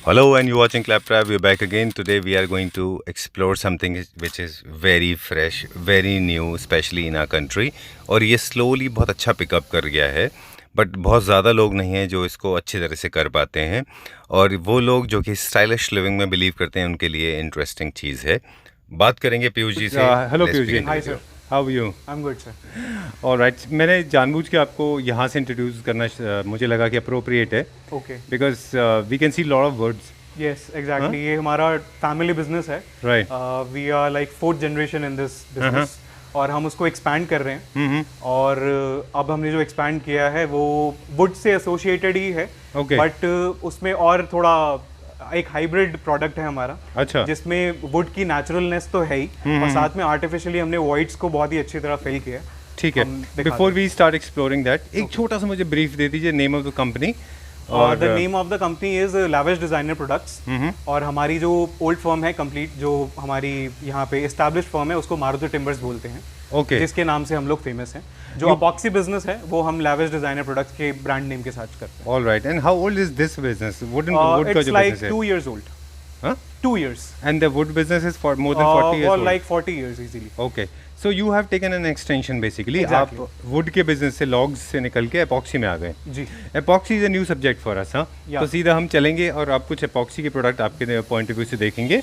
Hello, and you're watching Claptrap. We're back again. Today, we are going to explore something which is very fresh, very new, especially in our country. और ये slowly बहुत अच्छा pickup कर गया है, but बहुत ज़्यादा लोग नहीं हैं जो इसको अच्छी तरह से कर पाते हैं. और वो लोग जो कि स्टाइलिश लिविंग में बिलीव करते हैं, उनके लिए इंटरेस्टिंग चीज़ है. बात करेंगे पीयूष जी से. Hello Let's Piyush ji. begin the hi video. Sir. How are you? I am good sir. Alright, मैंने जानबूझ के आपको यहाँ से इंट्रोड्यूस करना मुझे लगा कि अप्रोप्रिएट है, okay. Because we can see lot of words. Yes exactly. ये हमारा फैमिली बिजनेस है. Right. We are like fourth generation in this business और हम उसको एक्सपैंड कर रहे हैं. और अब हमने जो एक्सपैंड किया है वो वुड से एसोसिएटेड ही है. Okay. बट उसमें और थोड़ा एक हाइब्रिड प्रोडक्ट है हमारा. अच्छा. जिसमें वुड की नेचुरलनेस तो है ही और साथ में आर्टिफिशियली हमने वॉइड्स को बहुत ही अच्छी तरह फिल किया. ठीक है. Before we start exploring that, एक छोटा सा मुझे ब्रीफ दे दीजिए नेम ऑफ द कंपनी. और the name of the company is lavish designer products. और हमारी जो ओल्ड फर्म है कंप्लीट, जो हमारी यहाँ पे एस्टैब्लिश फर्म है, उसको मारुति टिम्बर्स बोलते हैं. ओके. जिसके नाम से हम लोग फेमस हैं. जो अपॉक्सी बिजनेस है वो हम लैविश डिजाइनर प्रोडक्ट्स के ब्रांड नेम के साथ करते हैं. Alright. And how old is this business? Would का जो लाइक बिजनेस है? 2 years old. Huh? 2 years. And the wood business is for more than 40 years or old? like 40 years easily. Okay. So you have taken an extension basically. Exactly. आप wood के business से logs से निकल के epoxy में आ गए. जी. Epoxy is a new subject for us. हाँ. Yeah. तो सीधा हम चलेंगे और आप कुछ एपॉक्सी के प्रोडक्ट आपके पॉइंट ऑफ व्यू से देखेंगे.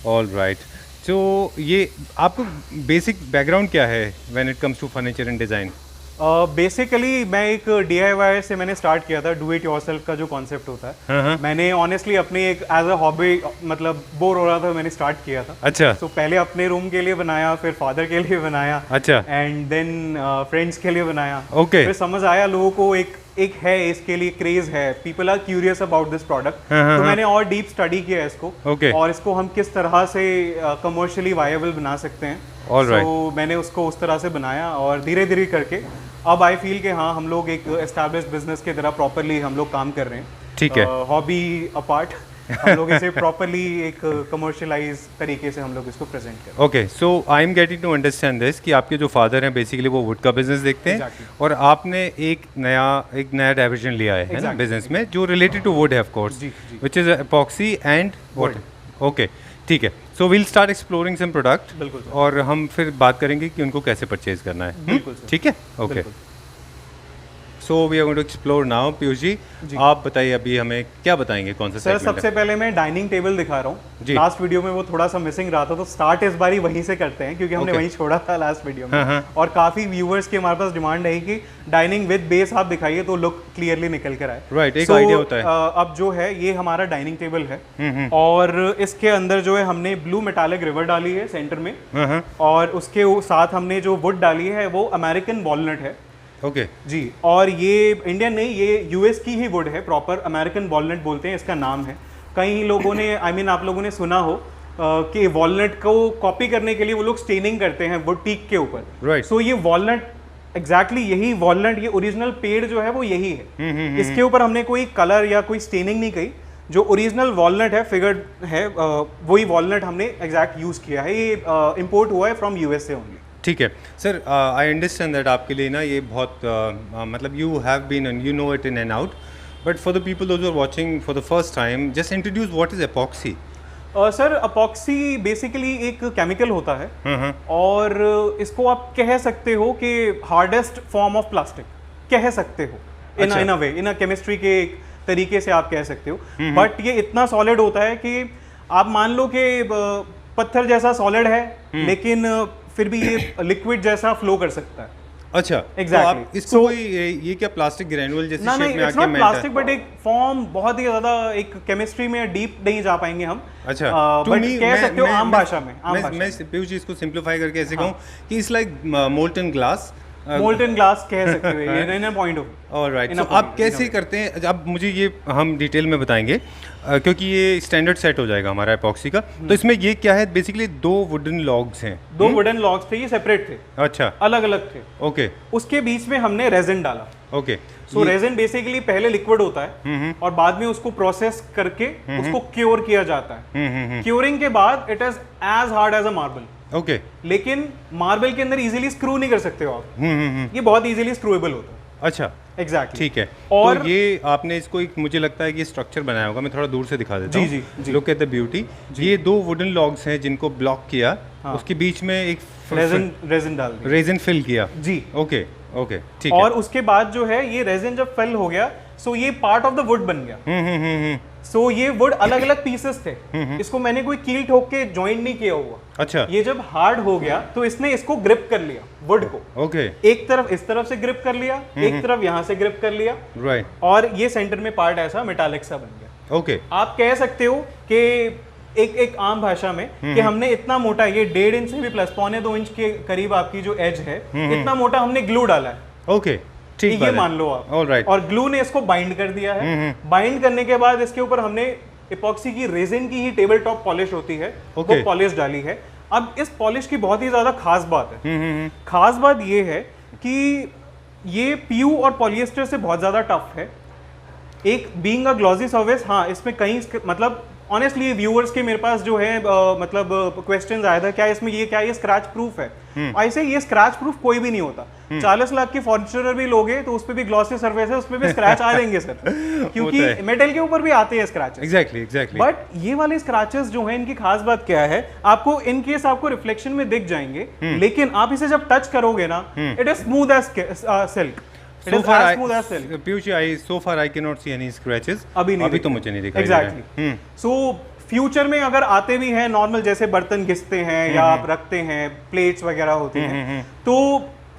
All right. तो ये आपको बेसिक बैकग्राउंड क्या है when it comes to furniture and design? Basically मैं एक DIY से मैंने स्टार्ट किया था. डू इट योरसेल्फ का जो कॉन्सेप्ट होता है, मैंने ऑनेस्टली अपनी एक एज अ हॉबी, मतलब बोर हो रहा था, मैंने स्टार्ट किया था. अच्छा. तो पहले अपने रूम के लिए बनाया, फिर फादर के लिए बनाया. अच्छा. एंड देन फ्रेंड्स के लिए बनाया. ओके. फिर समझ आया लोगों को एक है इसके लिए क्रेज है, people are curious about this product. तो मैंने और डीप स्टडी किया इसको. Okay. और इसको हम किस तरह से कमर्शियली वायबल बना सकते हैं. All right. तो मैंने उसको उस तरह से बनाया और धीरे धीरे करके अब आई फील कि हाँ, हम लोग एक एस्टैब्लिश्ड बिजनेस की तरह प्रॉपरली हम लोग काम कर रहे हैं. ठीक है. हॉबी अपार्ट हम लोग इसे प्रॉपरली एक कमर्शियलाइज तरीके से हम लोग इसको प्रेजेंट कर रहे हैं. Okay. So I am getting to understand this कि आपके जो फादर हैं बेसिकली वो वुड का बिजनेस देखते हैं. Exactly. और आपने एक नया डाइवर्जन लिया है ना Exactly. बिजनेस में, जो रिलेटेड टू वुड है ऑफ कोर्स, जी, जी. Which is epoxy and wood. Okay. ठीक है. So we'll start exploring some product. बिल्कुल सर. और हम फिर बात करेंगे कि उनको कैसे परचेज करना है. बिल्कुल सर. ठीक है. Okay. So we are going to explore now. Piyush ji, आप बताइए अभी हमें क्या बताएंगे, कौन सा सर सेगमेंट सबसे पहले मैं डाइनिंग टेबल दिखा रहा जी. हूँ. लास्ट वीडियो में वो थोड़ा सा मिसिंग रहा था, तो स्टार्ट इस बारी वहीं से करते हैं क्योंकि हमने Okay. वहीं छोड़ा था लास्ट वीडियो में. हाँ. और काफी व्यूअर्स की हमारे पास डिमांड है कि डाइनिंग विद बेस आप दिखाइए तो लुक क्लियरली निकल कर आए. Right, एक idea होता है. अब जो है ये हमारा डाइनिंग टेबल है और इसके अंदर जो है हमने ब्लू मेटालिक रिवर डाली है सेंटर में. और उसके साथ हमने जो वुड डाली है वो अमेरिकन वॉलनट है. ओके. जी. और ये इंडियन नहीं, ये यूएस की ही वुड है. प्रॉपर अमेरिकन वॉलनट बोलते हैं इसका नाम है. कई लोगों ने आप लोगों ने सुना हो कि वॉलनट को कॉपी करने के लिए वो लोग स्टेनिंग करते हैं वुड टीक के ऊपर. Right. सो ये वॉलनट एग्जैक्टली यही वॉलनट, ये ओरिजिनल पेड़ जो है वो यही है. इसके ऊपर हमने कोई कलर या कोई स्टेनिंग नहीं की. जो ओरिजिनल वॉलनट है, फिगर है, वही वॉलनट हमने एग्जैक्ट यूज किया है. ये इम्पोर्ट हुआ है फ्रॉम यूएस से ओनली. ठीक है. सर आई अंडरस्टैंड दैट आपके लिए ना ये बहुत मतलब you have been and you know it in and out, but for the people those are watching for the first time, just introduce what is epoxy. Sir epoxy basically एक chemical होता है और इसको आप कह सकते हो कि हार्डेस्ट फॉर्म ऑफ प्लास्टिक कह सकते हो. इन अ वे, इन अ केमिस्ट्री के एक तरीके से आप कह सकते हो. बट ये इतना सॉलिड होता है कि आप मान लो कि पत्थर जैसा सॉलिड है, लेकिन फिर भी ये लिक्विड जैसा फ्लो कर सकता है. अच्छा. Exactly. तो आप इसको कोई ये क्या प्लास्टिक ग्रैनुअल जैसी ना शेप नहीं, में इट्स आके नॉट प्लास्टिक, बट एक फॉर्म बहुत ही ज्यादा एक केमिस्ट्री में डीप नहीं जा पाएंगे हम. अच्छा. बट कह सकते हो आम भाषा में. मैं पीयूष जी इसको सिंप्लीफाई करके ऐसे कहूँ कि it's like molten glass. Molten glass कह सकते हो. ये इन अ पॉइंट ऑफ. ऑलराइट. सो आप कैसे करते हैं? अब मुझे ये हम डिटेल में बताएंगे क्योंकि ये स्टैंडर्ड सेट हो जाएगा हमारा एपॉक्सी का. तो इसमें ये क्या है? बेसिकली 2 वुडन लॉग्स हैं. 2 वुडन लॉग्स थे, ये सेपरेट थे. अच्छा. अलग अलग थे. ओके. उसके बीच में हमने रेजिन डाला. ओके. सो रेजिन बेसिकली पहले लिक्विड होता है और बाद में उसको प्रोसेस करके उसको क्योर किया जाता है. क्योरिंग के बाद it is as hard as a marble. Okay. लेकिन मार्बल के अंदर इजीली स्क्रू नहीं कर सकते हो आप. ये बहुत इजीली स्क्रूएबल होता है. अच्छा एग्जैक्टली ठीक है। और तो ये आपने इसको एक, मुझे लगता है कि स्ट्रक्चर बनाया होगा, मैं थोड़ा दूर से दिखा देता जी, हूँ। जी। Look at the beauty. ये 2 वुडन लॉग्स हैं जिनको ब्लॉक किया, उसके बीच में एक रेजिन डाल दी रेजिन फिल किया। जी। ओके ओके ठीक है। और उसके बाद जो है ये रेजिन जब फिल हो गया, सो ये पार्ट ऑफ द वुड बन गया। सो ये वुड अलग अलग पीसेस थे, इसको मैंने कोई कील ठोक के ज्वाइन नहीं किया हुआ। अच्छा ये जब हार्ड हो गया तो इसने इसको ग्रिप कर लिया वुड को। ओके एक तरफ इस तरफ से ग्रिप कर लिया, एक तरफ यहाँ से ग्रिप कर लिया, राइट और ये सेंटर में पार्ट ऐसा मेटालिक सा बन गया। ओके आप कह सकते हो कि एक आम भाषा में कि हमने इतना मोटा, ये 1.5 इंच से भी प्लस 1.25 इंच के करीब आपकी जो एज है, इतना मोटा हमने ग्लू डाला है। ओके ठीक ये मान लो आप। ऑलराइट। और ग्लू ने इसको बाइंड कर दिया है। बाइंड करने के बाद इसके ऊपर हमने इपॉक्सी की रेजिन की ही टेबल टॉप पॉलिश होती है, वो पॉलिश डाली है। अब इस पॉलिश की बहुत ही ज्यादा खास बात है। खास बात ये है कि ये पीयू और पॉलिएस्टर से बहुत ज्यादा टफ है। एक बीइंग अ ग्लॉसी सर्विस, हाँ इसमें कहीं मतलब ऑनेस्टली व्यूअर्स के मेरे पास जो है मतलब क्वेश्चंस आया था क्या इसमें ये स्क्रैच प्रूफ है। ऐसे ये स्क्रैच प्रूफ कोई भी नहीं होता। 40 लाख की फॉर्च्यूनर भी लोगे तो उस पे भी ग्लॉसी सर्फेस है, उस पे भी स्क्रैच आ जाएंगे सर, क्योंकि मेटल के ऊपर भी आते हैं स्क्रैचेस। एग्जैक्टली बट ये वाले स्क्रैचेस जो हैं, इनकी खास बात क्या है, आपको इन केस आपको रिफ्लेक्शन में दिख जाएंगे, लेकिन आप इसे जब टच करोगे ना, it is smooth as silk. So far, so far I cannot see any scratches. अभी तो मुझे नहीं दिखाई दे रहा है। Exactly. So फ्यूचर में अगर आते भी हैं नॉर्मल, जैसे बर्तन घिसते हैं या आप रखते हैं, प्लेट्स वगैरह होती हैं, तो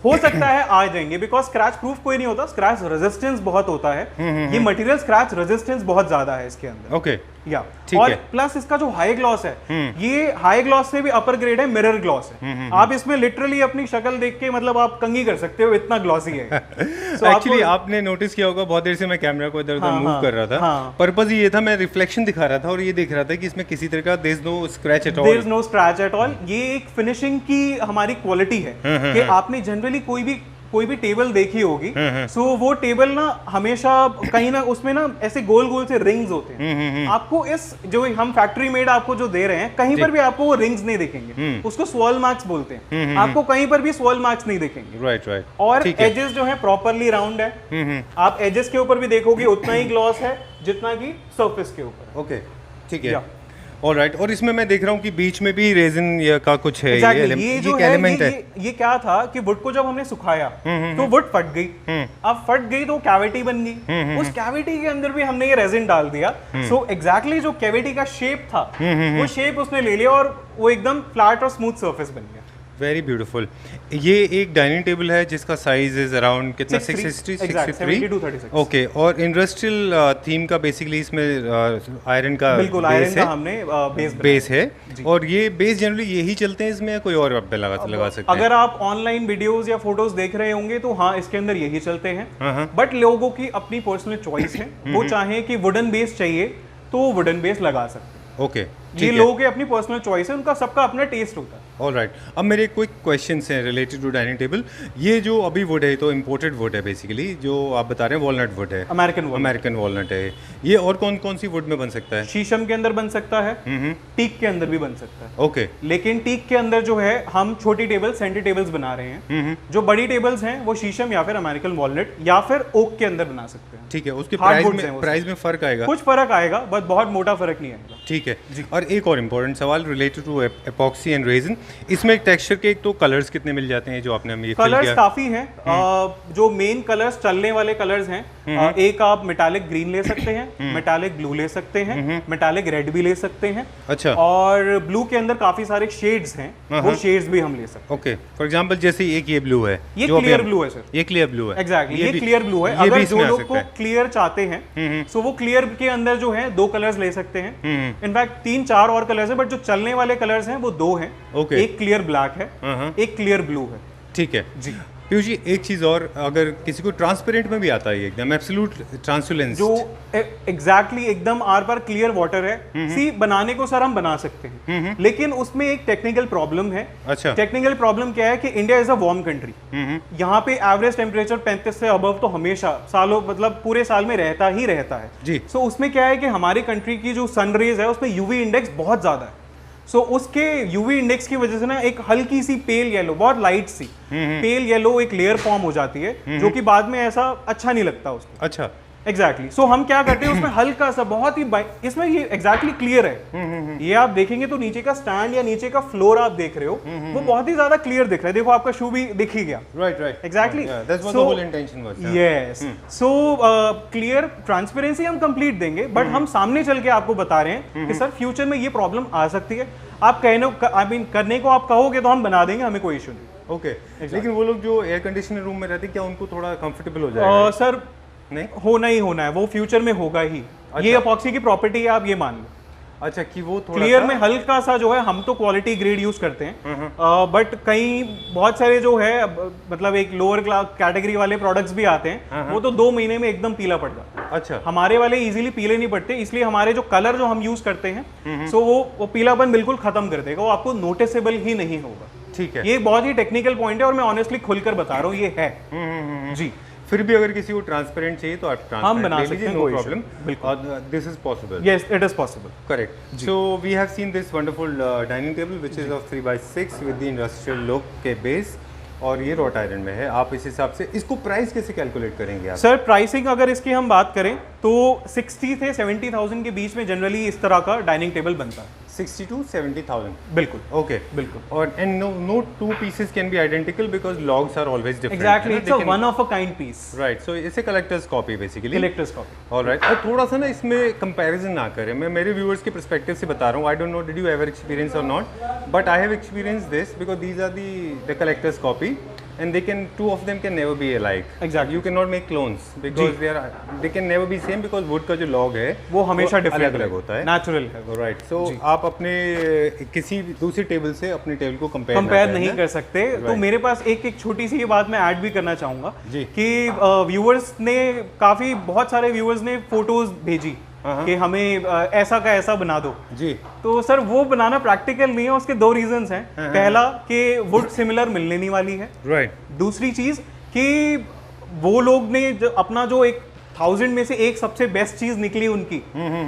हो सकता है आ जाएंगे, बिकॉज स्क्रैच प्रूफ कोई नहीं होता, स्क्रैच रेजिस्टेंस बहुत होता है। ये मटेरियल स्क्रैच रेजिस्टेंस बहुत ज्यादा है इसके अंदर। ओके या ठीक और है। प्लस इसका जो हाई ग्लॉस है, ये हाई ग्लॉस से भी अपर ग्रेड है, मिरर ग्लॉस है। आप इसमें लिटरली अपनी शक्ल देख के मतलब आप कंघी कर सकते हो, इतना ग्लॉसी है। एक्चुअली आपने नोटिस किया होगा, बहुत देर से मैं कैमरा को इधर उधर मूव कर रहा था। पर्पस ये था, मैं रिफ्लेक्शन दिखा रहा था और ये देख रहा था कि इसमें किसी तरह का there is no scratch at all. There is no scratch at all. ये एक फिनिशिंग की हमारी क्वालिटी है कि आपने जनरली कोई भी टेबल देखी होगी, सो वो टेबल ना हमेशा कहीं ना उसमें ना ऐसे गोल गोल से रिंग्स होते हैं। आपको इस जो हम फैक्ट्री मेड आपको जो दे रहे हैं, कहीं पर भी आपको वो रिंग्स नहीं दिखेंगे, उसको स्वॉल मार्क्स बोलते हैं। आपको कहीं पर भी स्वॉल मार्क्स नहीं दिखेंगे। Right right. और एजेस जो है प्रॉपरली राउंड है। आप एजेस के ऊपर भी देखोगे उतना ही ग्लॉस है जितना कि सरफेस के ऊपर। ओके ठीक है। ऑलराइट। और इसमें मैं देख रहा हूँ कि बीच में भी रेजिन का कुछ है। ये जो है ये क्या था कि वुड को जब हमने सुखाया तो वुड फट गई। अब फट गई तो कैविटी बन गई, उस कैविटी के अंदर भी हमने ये रेजिन डाल दिया। सो एग्जैक्टली जो कैविटी का शेप था वो शेप उसने ले लिया और वो एकदम फ्लैट और स्मूथ सरफेस बन गया। Very beautiful. ये एक डाइनिंग टेबल है जिसका साइज इज अराउंड कितना 660 653। ओके। और इंडस्ट्रियल थीम का बेसिकली इसमें आयरन का बिल्कुल आयरन का हमने बेस है। और ये बेस जनरली यही चलते हैं इसमें, या कोई और आप लगा सकते हैं? अगर आप ऑनलाइन वीडियोस या फोटोज देख रहे होंगे तो हाँ, इसके अंदर यही चलते हैं। बट लोगों की अपनी पर्सनल चॉइस है, वो चाहे कि वुडन बेस चाहिए तो वुडन बेस लगा सकते हैं। ओके ये लोगों की अपनी पर्सनल चॉइस है, उनका सबका अपना टेस्ट होता है। ऑलराइट। अब मेरे कोई क्वेश्चंस हैं रिलेटेड टू डाइनिंग टेबल। ये जो अभी वुड है तो इम्पोर्टेड वुड है बेसिकली, जो आप बता रहे हैं वॉलनट वुड है, अमेरिकन वॉलनट है। ये और कौन कौन सी वुड में बन सकता है? शीशम के अंदर बन सकता है, टीक के अंदर भी बन सकता है। ओके। लेकिन टीक के अंदर जो है हम छोटी टेबल सेंटर टेबल्स बना रहे हैं। जो बड़ी टेबल्स हैं वो शीशम या फिर अमेरिकन वॉलनट या फिर ओक के अंदर बना सकते हैं। ठीक है। उसके प्राइस में फर्क आएगा? कुछ फर्क आएगा, बट बहुत मोटा फर्क नहीं आएगा। ठीक है। और एक और इम्पोर्टेंट सवाल related to epoxy and resin, इसमें एक टेक्सचर के एक तो कलर्स कितने मिल जाते हैं जो आपने ये कलर्स काफी हैं। जो मेन कलर्स चलने वाले कलर्स हैं, एक आप मेटालिक ग्रीन ले सकते हैं, मेटालिक ब्लू ले सकते हैं, मेटालिक रेड भी ले सकते हैं। अच्छा। और ब्लू के अंदर काफी सारे शेड्स हैं, वो शेड्स भी हम ले सकते हैं। ओके। फॉर एग्जांपल जैसे एक ये ब्लू है, ये क्लियर ब्लू है सर। ये क्लियर ब्लू है। एग्जैक्टली, ये क्लियर ब्लू है। अगर जो लोग को क्लियर चाहते हैं सो वो क्लियर के अंदर जो है 2 कलर्स ले सकते हैं। इनफैक्ट 3-4 और कलर्स हैं, बट जो चलने वाले कलर्स हैं वो 2 हैं। एक क्लियर ब्लैक है, एक क्लियर ब्लू है। ठीक है जी। पीयूष जी, एक चीज और, अगर किसी को ट्रांसपेरेंट में भी आता है एकदम एब्सोल्यूट ट्रांसपेरेंट, जो एग्जैक्टली एकदम आर पार क्लियर वाटर है, सी बनाने को सर हम बना सकते हैं, लेकिन उसमें एक टेक्निकल प्रॉब्लम है। अच्छा। टेक्निकल प्रॉब्लम क्या है कि India is a warm country. यहाँ पे एवरेज टेम्परेचर 35 से अबव तो हमेशा सालों मतलब पूरे साल में रहता ही रहता है जी। सो उसमें क्या है कि हमारी कंट्री की जो सन रेज है उसमें यूवी इंडेक्स बहुत ज्यादा है। सो उसके यूवी इंडेक्स की वजह से ना एक हल्की सी पेल येलो, बहुत लाइट सी पेल येलो एक लेयर फॉर्म हो जाती है, जो कि बाद में ऐसा अच्छा नहीं लगता उसको। अच्छा, एग्जैक्टली सो हम क्या करते हैं उसमें हल्का सा बहुत ही इसमें ये एग्जैक्टली क्लियर है। ये आप देखेंगे तो नीचे का स्टैंड या नीचे का फ्लोर आप देख रहे हो वो बहुत ही ज्यादा क्लियर दिख रहा है। देखो आपका शू भी दिख ही गया। Right Exactly. That's what the So- whole intention was. Yes so clear transparency हम कंप्लीट देंगे, बट हम सामने चल के आपको बता रहे हैं कि सर फ्यूचर में ये प्रॉब्लम आ सकती है। आप करने को आप कहोगे तो हम बना देंगे, हमें कोई इशू नहीं। ओके, लेकिन वो लोग जो एयर कंडीशनर रूम में रहते हैं, क्या उनको थोड़ा कंफर्टेबल हो जाएगा? सर नहीं, होना ही होना है, वो फ्यूचर में होगा ही। ये अपॉक्सी की प्रॉपर्टी है, आप ये मान लो। अच्छा, कि वो थोड़ा क्लियर सा- में हल्का सा जो है, हम तो क्वालिटी ग्रेड यूज करते हैं, बट कई बहुत सारे जो है मतलब एक लोअर क्लास कैटेगरी वाले प्रोडक्ट्स भी आते हैं, वो तो 2 महीने में एकदम पीला पड़ जाता है। अच्छा, हमारे वाले इजीली पीले नहीं पड़ते, इसलिए हमारे जो कलर जो हम यूज करते हैं सो वो पीलापन बिल्कुल खत्म कर देगा, वो आपको नोटिसेबल ही नहीं होगा। ठीक है। ये बहुत ही टेक्निकल पॉइंट है और मैं ऑनेस्टली खुलकर बता रहा हूँ ये है। जी, फिर भी अगर किसी को ट्रांसपेरेंट चाहिए तो आप हम ट्रांसपेरेंट बना ले सकते लीजिए, हैं, नो कोई प्रॉब्लम। issue, बिल्कुल। This is possible. Yes it is possible. Correct. So we have seen this wonderful dining table which is of 3x6 with the industrial look के बेस, और ये रॉट आयरन में है। आप इस हिसाब से इसको प्राइस कैसे कैलकुलेट करेंगे आप? सर प्राइसिंग अगर इसकी हम बात करें तो 60 से 70,000 के बीच में जनरली इस तरह का डाइनिंग टेबल बनता है। 60 to 70,000। बिल्कुल ओके, बिल्कुल। और and no two pieces can be identical because logs are always different. Exactly, it's a one of a kind piece, right, so इसे collectors copy basically. Collectors copy. Alright, और थोड़ा सा ना इसमें कंपैरिजन ना करें, मैं मेरे व्यूअर्स के पर्सपेक्टिव से बता रहा हूँ। I don't know did you ever experience or not, but I have experience this because these are the collectors copy and they can, two of them can never be alike. Exactly. You cannot make clones because they can never be same because wood का जो log है वो हमेशा अलग different अलग होता है। Natural है। राइट, सो आप अपने किसी दूसरी टेबल से अपने टेबल को कंपेयर नहीं कर सकते। तो मेरे पास एक छोटी सी ये बात मैं ऐड भी करना चाहूंगा कि व्यूअर्स ने बहुत सारे व्यूअर्स ने फोटोज भेजी कि हमें ऐसा का ऐसा बना दो जी। तो सर वो बनाना प्रैक्टिकल नहीं है, उसके 2 रीजंस हैं। पहला कि वुड सिमिलर मिलने नहीं वाली है। राइट। दूसरी चीज कि वो लोग ने अपना जो एक 1000 में से एक सबसे बेस्ट चीज निकली उनकी,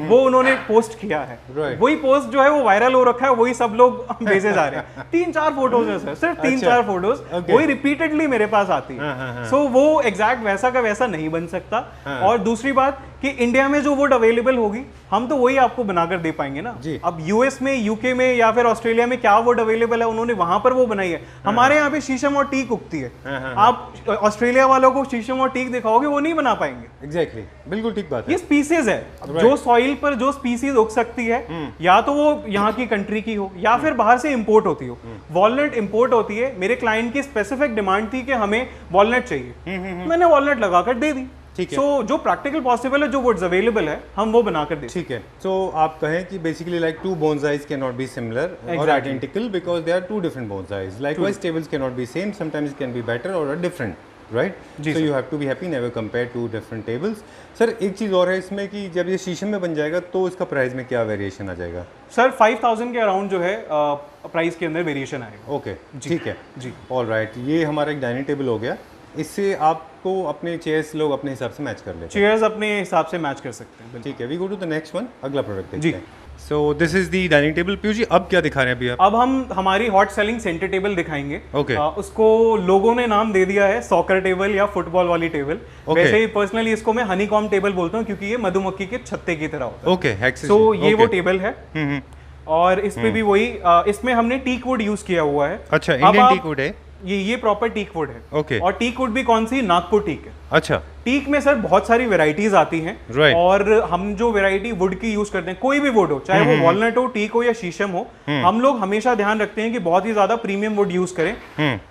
वो उन्होंने पोस्ट किया है। वही पोस्ट जो है वो वायरल हो रखा है, वही सब लोग भेजे जा रहे हैं। 3-4 फोटोज है सर, सिर्फ 3-4 फोटोज, वही रिपीटेडली मेरे पास आती है। सो वो एग्जैक्ट वैसा का वैसा नहीं बन सकता। और दूसरी बात कि इंडिया में जो वुड अवेलेबल होगी हम तो वही आपको बनाकर दे पाएंगे ना। अब यूएस में, यूके में या फिर ऑस्ट्रेलिया में क्या वुड अवेलेबल है, उन्होंने वहां पर वो बनाई है। हमारे यहाँ पे शीशम और टीक उगती है। आप ऑस्ट्रेलिया वालों को शीशम और टीक दिखाओगे वो नहीं बना पाएंगे। एग्जैक्टली, बिल्कुल ठीक बात है। ये स्पीसीज है, जो सॉइल पर जो स्पीसीज उग सकती है या तो वो यहाँ की कंट्री की हो या फिर बाहर से इंपोर्ट होती हो। वॉलनट इंपोर्ट होती है, मेरे क्लाइंट की स्पेसिफिक डिमांड थी कि हमें वॉलनट चाहिए, मैंने वॉलनट लगाकर दे दी। ठीक है। सो जो प्रैक्टिकल पॉसिबल है, जो वुड्स अवेलेबल है, हम वो बनाकर देते हैं। ठीक है, सो आप कहें कि basically like two bonsais can not be similar or identical because they are two different bonsais. Likewise tables can not be same, sometimes it can be better or different, right? So you have to be happy, never compare two different tables. Sir एक चीज़ और है इसमें कि जब ये शीशम में बन जाएगा तो इसका प्राइस में क्या वेरिएशन आ जाएगा? सर 5000 के अराउंड जो है प्राइस के अंदर वेरिएशन आएगा। ओके, ठीक है जी। ऑल राइट, ये हमारा एक डाइनिंग टेबल हो गया। इससे आपको अपने चेयर्स लोग अपने हिसाब से मैच कर लेते हैं। चेयर्स अपने हिसाब से मैच कर सकते हैं। ठीक है, we go to the next one, अगला प्रोडक्ट देखते हैं। So this is the dining table. Piyush ji, अब क्या दिखा रहे हैं अभी आप? अब हम हमारी हॉट सेलिंग सेंटर टेबल दिखाएंगे। Okay. उसको लोगों ने नाम दे दिया है सॉकर टेबल या फुटबॉल वाली टेबल। वैसे ही पर्सनली इसको मैं हनीकॉम टेबल बोलता हूँ क्योंकि ये मधुमक्खी के छत्ते की तरह होता है। ओके, सो ये वो टेबल है और इस पे भी वही इसमें हमने टीक वुड यूज किया हुआ है। अच्छा, इंडियन टीक वुड है ये प्रॉपर टीक वुड है। ओके। और टीक वुड भी कौन सी? नागपुर टीक है। अच्छा, टीक में सर बहुत सारी वेराइटीज आती हैं। Right. और हम जो वेराइटी वुड की यूज करते हैं, कोई भी वुड हो, चाहे वो वॉलनट हो, टीक हो या शीशम हो, हम लोग हमेशा ध्यान रखते हैं कि बहुत ही ज्यादा प्रीमियम वुड यूज करें।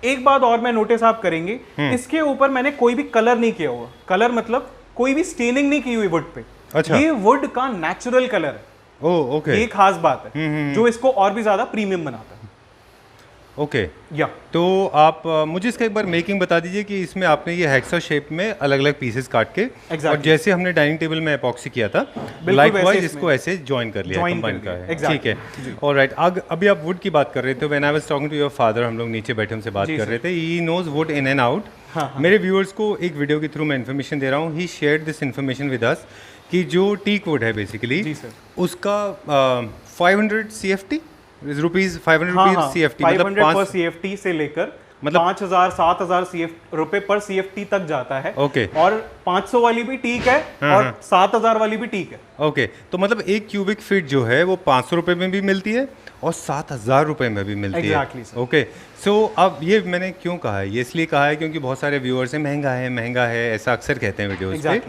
एक बात और मैं नोटिस आप करेंगे, इसके ऊपर मैंने कोई भी कलर नहीं किया हुआ। कलर मतलब कोई भी स्टेनिंग नहीं की हुई वुड पे। अच्छा। ये वुड का नेचुरल कलर है। ओह ओके, ये खास बात है जो इसको और भी ज्यादा प्रीमियम बनाता है। ओके। या तो आप मुझे इसका एक बार मेकिंग बता दीजिए कि इसमें आपने ये हेक्सा शेप में अलग अलग पीसेस काट के और जैसे हमने डाइनिंग टेबल में एपॉक्सी किया था, लाइकवाइज इसको ऐसे जॉइन कर लिया, कंबाइन का है। ठीक है, ऑलराइट। अभी आप वुड की बात कर रहे थे, when I was talking to your father, हम लोग नीचे बैठे उनसे बात कर रहे थे। He knows wood in and out. मेरे व्यूअर्स को एक वीडियो के थ्रू मैं इन्फॉर्मेशन दे रहा हूँ। He shared this information with us कि जो टीक वुड है बेसिकली, उसका 500 CFT रुपीज 500 रुपीज CFT, मतलब 500 पर CFT से लेकर मतलब 5,000 7,000 रुपए पर CFT तक जाता है। ओके। और 500 वाली भी ठीक है और 7,000 वाली भी ठीक है। ओके, तो मतलब एक क्यूबिक फीट जो है वो 500 रुपए में भी मिलती है और 7,000 रुपए में भी मिलती Exactly, है। ओके, सो अब ये मैंने क्यों कहा है, ये इसलिए कहा है क्योंकि बहुत सारे व्यूअर्स हैं महंगा है ऐसा अक्सर कहते हैं वीडियोस पे।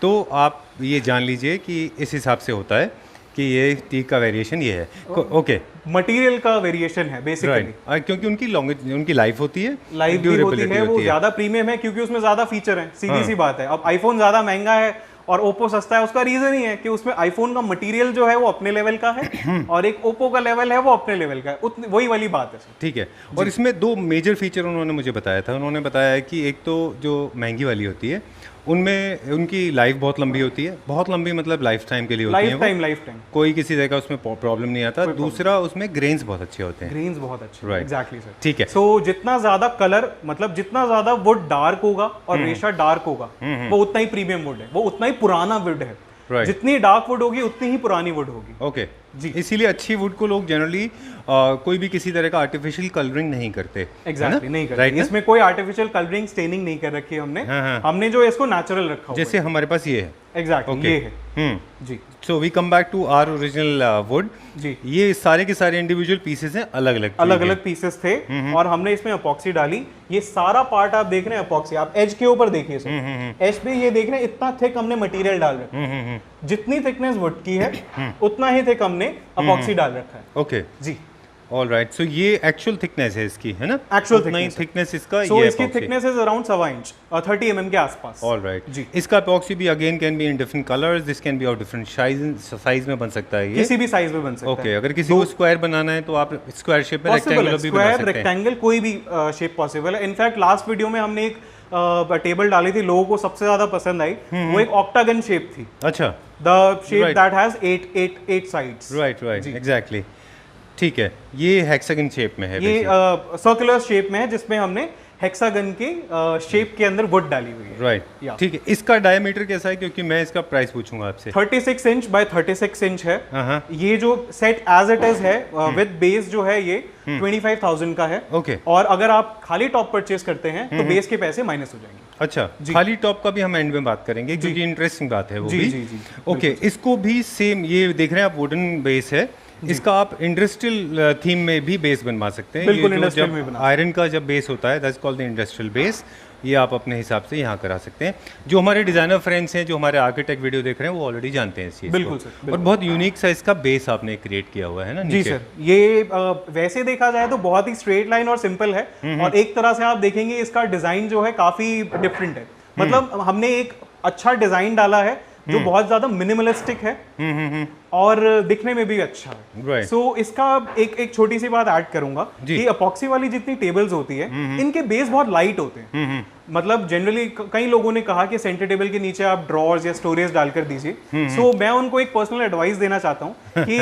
तो आप ये जान लीजिए कि इस हिसाब से होता है कि ये टीक का वेरिएशन ये है। ओके, मटेरियल का वेरिएशन है बेसिकली, क्योंकि उनकी लाइफ होती है, लाइफ भी होती है, वो ज्यादा प्रीमियम है क्योंकि उसमें ज्यादा फीचर है, सीधी सी बात है। अब आईफोन ज्यादा महंगा है और ओप्पो सस्ता है, उसका रीजन ही है कि उसमें आईफोन का मटेरियल जो है वो अपने लेवल का है और एक ओप्पो का लेवल है वो अपने लेवल का है, वही वाली बात है। ठीक है, और इसमें दो मेजर फीचर उन्होंने मुझे बताया था। उन्होंने बताया है कि एक तो जो महंगी वाली होती है उनमें उनकी लाइफ बहुत लंबी होती है, बहुत लंबी मतलब लाइफ टाइम के लिए होती है, लाइफ टाइम कोई किसी तरह का उसमें प्रॉब्लम नहीं आता। दूसरा उसमें ग्रेन्स बहुत अच्छे होते हैं, ग्रेन्स बहुत अच्छे, राइट, एग्जैक्टली सर। ठीक है, सो जितना ज्यादा कलर मतलब जितना ज्यादा वुड डार्क होगा और रेशा डार्क होगा वो उतना ही प्रीमियम वुड है, वो उतना ही पुराना वुड है। जितनी डार्क वुड होगी उतनी ही पुरानी वुड होगी। ओके जी, इसीलिए अच्छी वुड को लोग जनरली कोई भी किसी तरह का आर्टिफिशियल कलरिंग नहीं करते। एग्जैक्टली नहीं करते, इसमें कोई आर्टिफिशियल कलरिंग स्टेनिंग नहीं कर रखी है हमने। हमने जो इसको नेचुरल रखा हुआ है, जैसे हमारे पास ये है। एग्जैक्टली ये है जी। So we come back to our original wood जी। ये सारे के सारे इंडिविजुअल पीसेस हैं, अलग अलग पीसेस थे और हमने इसमें अपॉक्सी डाली। ये सारा पार्ट आप देख रहे हैं अपॉक्सी, आप एज के ऊपर देखिए सर, एज पे ये देख रहे हैं इतना थिक हमने मटेरियल डाल रखा है, जितनी थिकनेस वुड की है उतना ही थिक हमने अपॉक्सी डाल रखा है। ओके जी, ऑल राइट। सो ये एक्चुअल थिकनेस है इसकी, है ना? एक्चुअल थिकनेस इसका so ये इसकी थिकनेस इज अराउंड 1.25 इंच और 30 mm के आसपास। ऑल राइट जी। इसका एपॉक्सी भी again can be in different colours, this can B of different size में बन सकता है, ये किसी भी साइज में बन सकता है। ओके, अगर किसी को स्क्वायर बनाना है तो आप स्क्वायर शेप में, रेक्टेंगुलर भी बना सकते हैं, रेक्टेंगल कोई भी शेप पॉसिबल है। इनफैक्ट लास्ट वीडियो में हमने एक टेबल डाली थी, लोगों को सबसे ज्यादा पसंद आई, वो एक ऑक्टागन शेप थी। अच्छा, the shape that has 8 sides. Right, exactly, ठीक है। ये हेक्सागन शेप में है, ये सर्कुलर शेप में है जिसमें हमने हेक्सागन के शेप के अंदर वुड डाली हुई है। राइट, ठीक है। इसका डायमीटर कैसा है, क्योंकि मैं इसका प्राइस पूछूंगा आपसे। 36 इंच बाय 36 इंच है। ये जो सेट एज इट इज है विद बेस जो है ये 25,000 का है। ओके, और अगर आप खाली टॉप परचेज करते हैं तो बेस के पैसे माइनस हो जाएंगे। अच्छा, खाली टॉप का भी हम एंड में बात करेंगे क्योंकि इंटरेस्टिंग बात है वो भी। जी। ओके, इसको भी सेम, ये देख रहे हैं आप, वुडन बेस है, इसका आप इंडस्ट्रियल थीम में भी बेस बनवा सकते हैं। बिल्कुल, इंडस्ट्रियल में बना, आयरन का जब बेस होता है that's called the industrial base, ये आप अपने हिसाब से यहाँ करा सकते हैं। जो हमारे डिजाइनर फ्रेंड्स हैं, जो हमारे आर्किटेक्ट वीडियो देख रहे हैं, वो ऑलरेडी जानते हैं इस चीज़ को। बिल्कुल सर। और बहुत यूनिक सा इसका बेस आपने क्रिएट किया हुआ है ना? जी सर, ये वैसे देखा जाए तो बहुत ही स्ट्रेट लाइन और सिंपल है, और एक तरह से आप देखेंगे इसका डिजाइन जो है काफी डिफरेंट है। मतलब हमने एक अच्छा डिजाइन डाला है जो बहुत ज्यादा मिनिमलिस्टिक है और दिखने में भी अच्छा है। सो इसका एक छोटी सी बात ऐड करूंगा कि अपॉक्सी वाली जितनी टेबल्स होती है इनके बेस बहुत लाइट होते हैं। मतलब जनरली कई लोगों ने कहा कि सेंटर टेबल के नीचे आप ड्रॉर्स या स्टोरेज डालकर दीजिए। सो मैं उनको एक पर्सनल एडवाइस देना चाहता हूँ कि